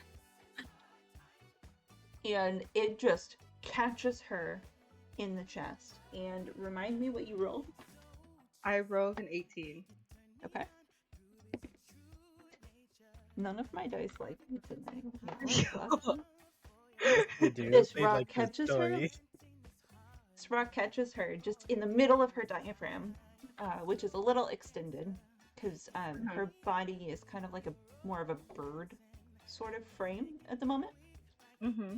And it just catches her in the chest. And remind me what you rolled.
I rolled an 18.
Okay. None of my dice like me tonight.
They do.
This
They
rock
like the
catches her.
story.
This rock catches her just in the middle of her diaphragm, which is a little extended because her body is kind of like more of a bird sort of frame at the moment.
Mm-hmm.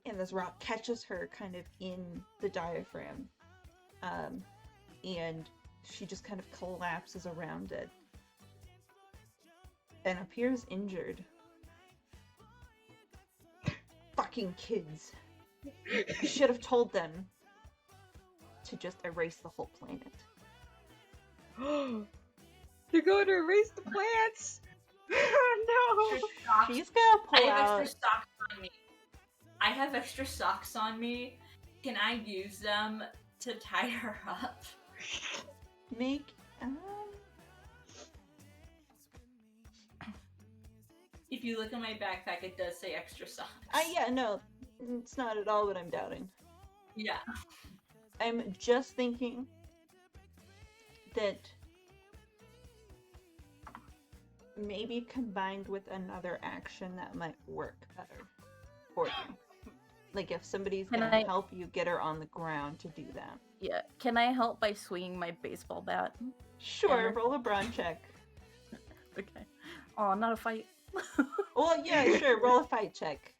And this rock catches her kind of in the diaphragm, and she just kind of collapses around it and appears injured. Fucking kids. You should have told them to just erase the whole planet.
They're going to erase the plants! No!
Extra socks.
She's gonna
I
pull
have
out.
extra socks on me. I have extra socks on me. Can I use them to tie her up?
Make.
If you look in my backpack, it does say extra socks.
Yeah, no, it's not at all what I'm doubting.
Yeah.
I'm just thinking that maybe combined with another action that might work better for you. Like if somebody's
Can
gonna
I-
help you get her on the ground to do that.
Yeah. Can I help by swinging my baseball bat?
Sure,
Yeah.
roll a brawn check.
Okay. Oh, not a fight.
Well, yeah, sure, roll a fight check.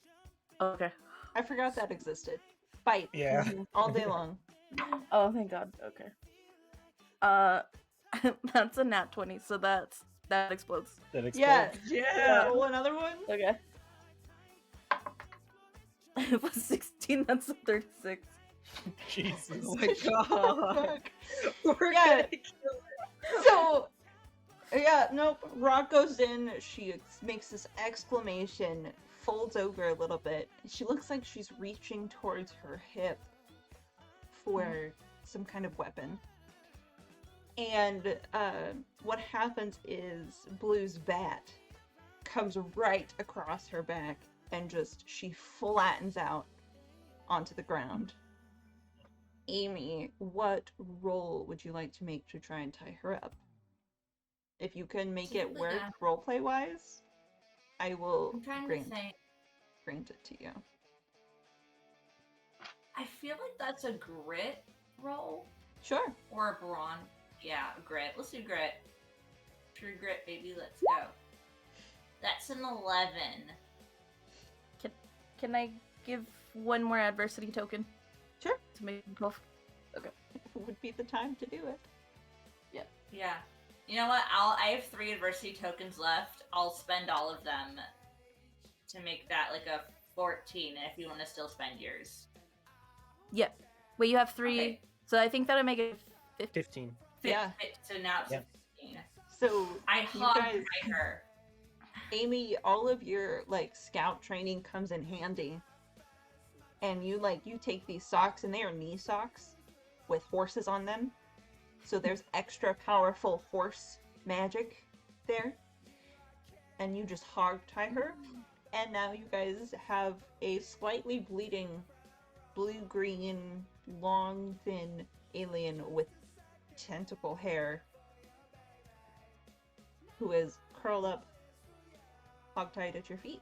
Okay.
I forgot that existed. Fight.
Yeah.
All day long.
Oh, thank God. Okay. That's a nat 20, so that explodes.
That
Yeah.
explodes.
Yeah!
Roll another one.
Okay. It was 16. That's a 36.
Jesus.
Oh my god! We're
Yeah.
gonna kill her.
So, yeah, nope. Rock goes in. She makes this exclamation, folds over a little bit. She looks like she's reaching towards her hip for some kind of weapon. And what happens is Blue's bat comes right across her back and just she flattens out onto the ground. Aimee, what roll would you like to make to try and tie her up? If you can make it work
Yeah.
roleplay wise, I will
I'm trying to
grant
think.
it to you.
I feel like that's a grit roll
Sure.
or a brawn. Yeah, a grit. Let's do grit. True grit, baby. Let's go. That's an 11.
Can I give one more adversity token
Sure.
to make them both?
Would be the time to do it.
Yeah. You know what? I have 3 adversity tokens left. I'll spend all of them to make that like a 14. If you want to still spend yours.
Yeah. Wait, you have 3,
Okay.
so I think that'll make it
15.
Yeah.
So now it's
Yeah.
15.
So
I
you
hog
guys,
tie her.
Aimee, all of your like scout training comes in handy. And you take these socks and they are knee socks with horses on them. So there's extra powerful horse magic there. And you just hog tie her. And now you guys have a slightly bleeding blue-green, long, thin alien with tentacle hair who is curled up, hog-tied at your feet.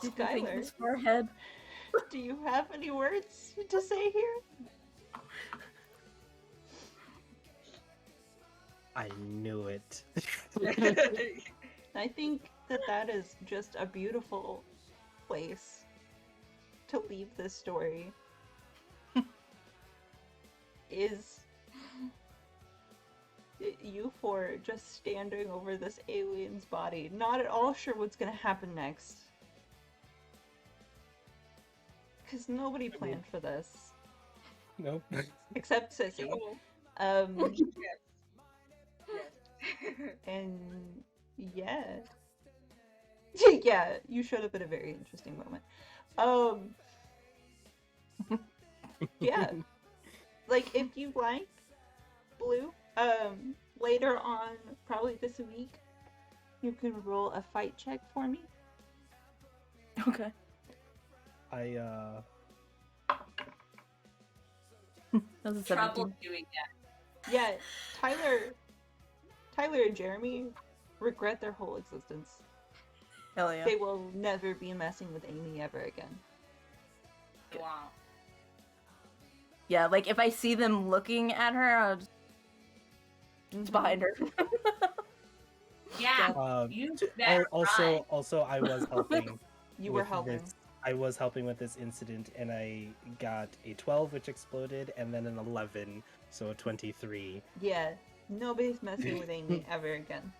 Skyler,
his forehead.
do you have any words to say here?
I knew it.
I think that is just a beautiful place to leave this story. Is you four just standing over this alien's body, not at all sure what's gonna happen next. Because nobody planned for this.
Nope.
Except Sissy. Um,
Yes.
and yeah, yeah, you showed up at a very interesting moment. Um, yeah, like if you like Blue, later on, probably this week, you can roll a fight check for me.
Okay.
I
That was a
Trouble
17.
doing that.
Yeah, Tyler and Jeremy regret their whole existence.
Hell yeah.
They will never be messing with Aimee ever again.
Wow.
Yeah, like if I see them looking at her, I'll just behind her.
Yeah.
um
You
t-
better run.
also I was helping
You were
with
helping.
this. I was helping with this incident, and I got a 12, which exploded, and then an 11, so a 23.
Yeah, nobody's messing with Aimee ever again.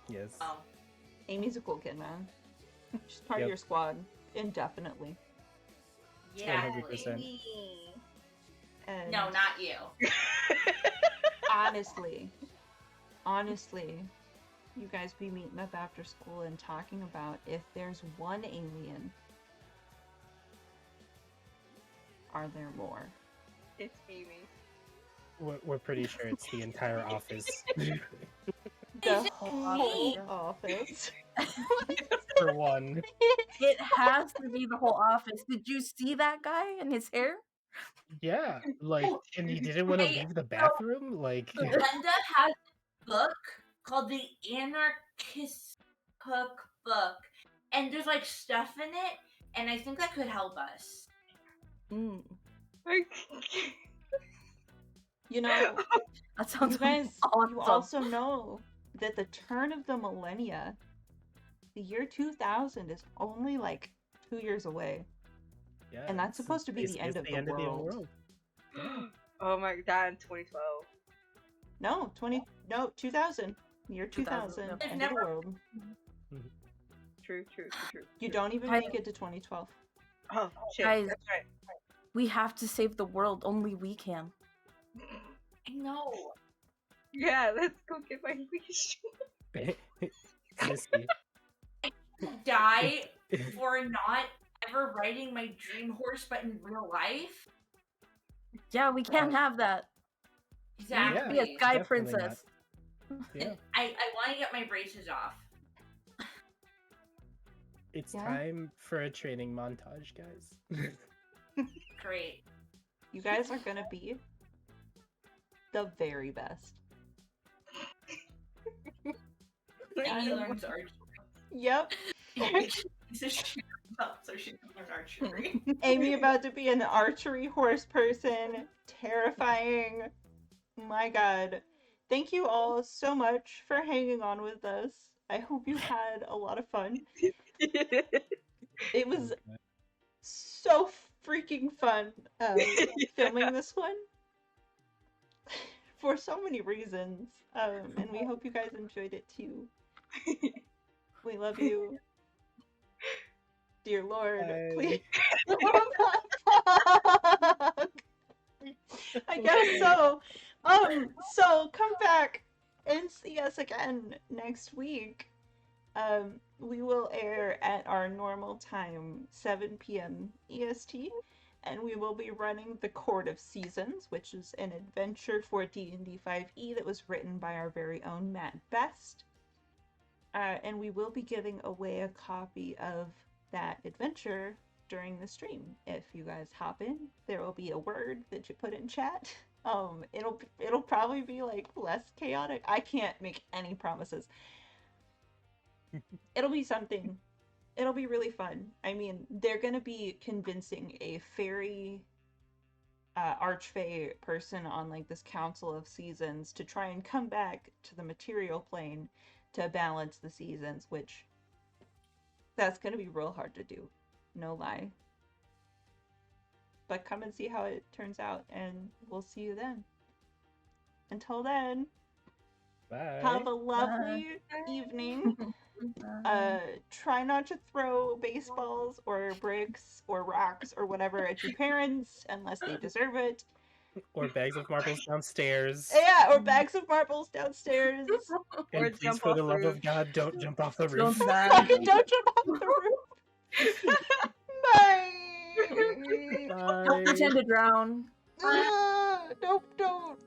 Yes.
Oh.
Amy's a cool kid, man. She's part
Yep.
of your squad, indefinitely.
Yeah.
100%.
And
No, not you.
honestly, you guys be meeting up after school and talking about if there's one alien, are there more?
It's Aimee.
We're pretty sure it's the entire office.
The
whole
whole office.
For one.
It has to be the whole office. Did you see that guy and his hair?
Yeah, like, and he didn't want to
Hey,
leave the bathroom? Like,
Glenda has a book called the Anarchist Cookbook, and there's like stuff in it, and I think that could help us.
Mm,
You know,
that sounds
you guys,
awesome.
you also know that the turn of the millennia, the year 2000, is only like 2 years away.
yeah,
And that's
it's
supposed to be the
basically
end of the world.
Oh my god, in 2012.
No, 2000. Year 2000,
Yep.
end of the world.
True.
You don't even make it to 2012.
Oh, shit.
Guys.
That's right.
We have to save the world. Only we can.
I know.
Yeah, let's go get my leash.
Sissy.
Die for not ever riding my dream horse, but in real life.
Yeah, we can't have that.
Exactly.
Be a sky
definitely
princess.
Yeah,
And I want to get my braces off.
it's
Yeah.
time for a training montage, guys.
Great.
You guys are gonna be the very best.
Amy learns archery.
Yep.
So she can learn archery.
Aimee about to be an archery horse person. Terrifying. My god. Thank you all so much for hanging on with us. I hope you had a lot of fun. It was so freaking fun filming this one for so many reasons. And we hope you guys enjoyed it too. We love you. Dear Lord,
Bye.
please. I guess so. So come back and see us again next week. We will air at our normal time, 7 p.m. EST, and we will be running the Court of Seasons, which is an adventure for D&D 5e that was written by our very own Matt Best. And we will be giving away a copy of that adventure during the stream. If you guys hop in, there will be a word that you put in chat. It'll probably be like less chaotic. I can't make any promises. It'll be something. It'll be really fun. I mean, they're gonna be convincing a fairy archfey person on like this Council of Seasons to try and come back to the material plane to balance the seasons, which that's gonna be real hard to do. No lie. But come and see how it turns out, and we'll see you then. Until then,
Bye.
have a lovely evening. Try not to throw baseballs or bricks or rocks or whatever at your parents unless they deserve it.
Or bags of marbles downstairs.
Yeah, or bags of marbles downstairs.
Or
And please,
jump
for
off
the
the
love
roof.
of God, don't jump off the
Don't
roof.
die.
Don't jump off the roof. Bye.
Don't
Bye.
pretend to drown.
Nope, don't.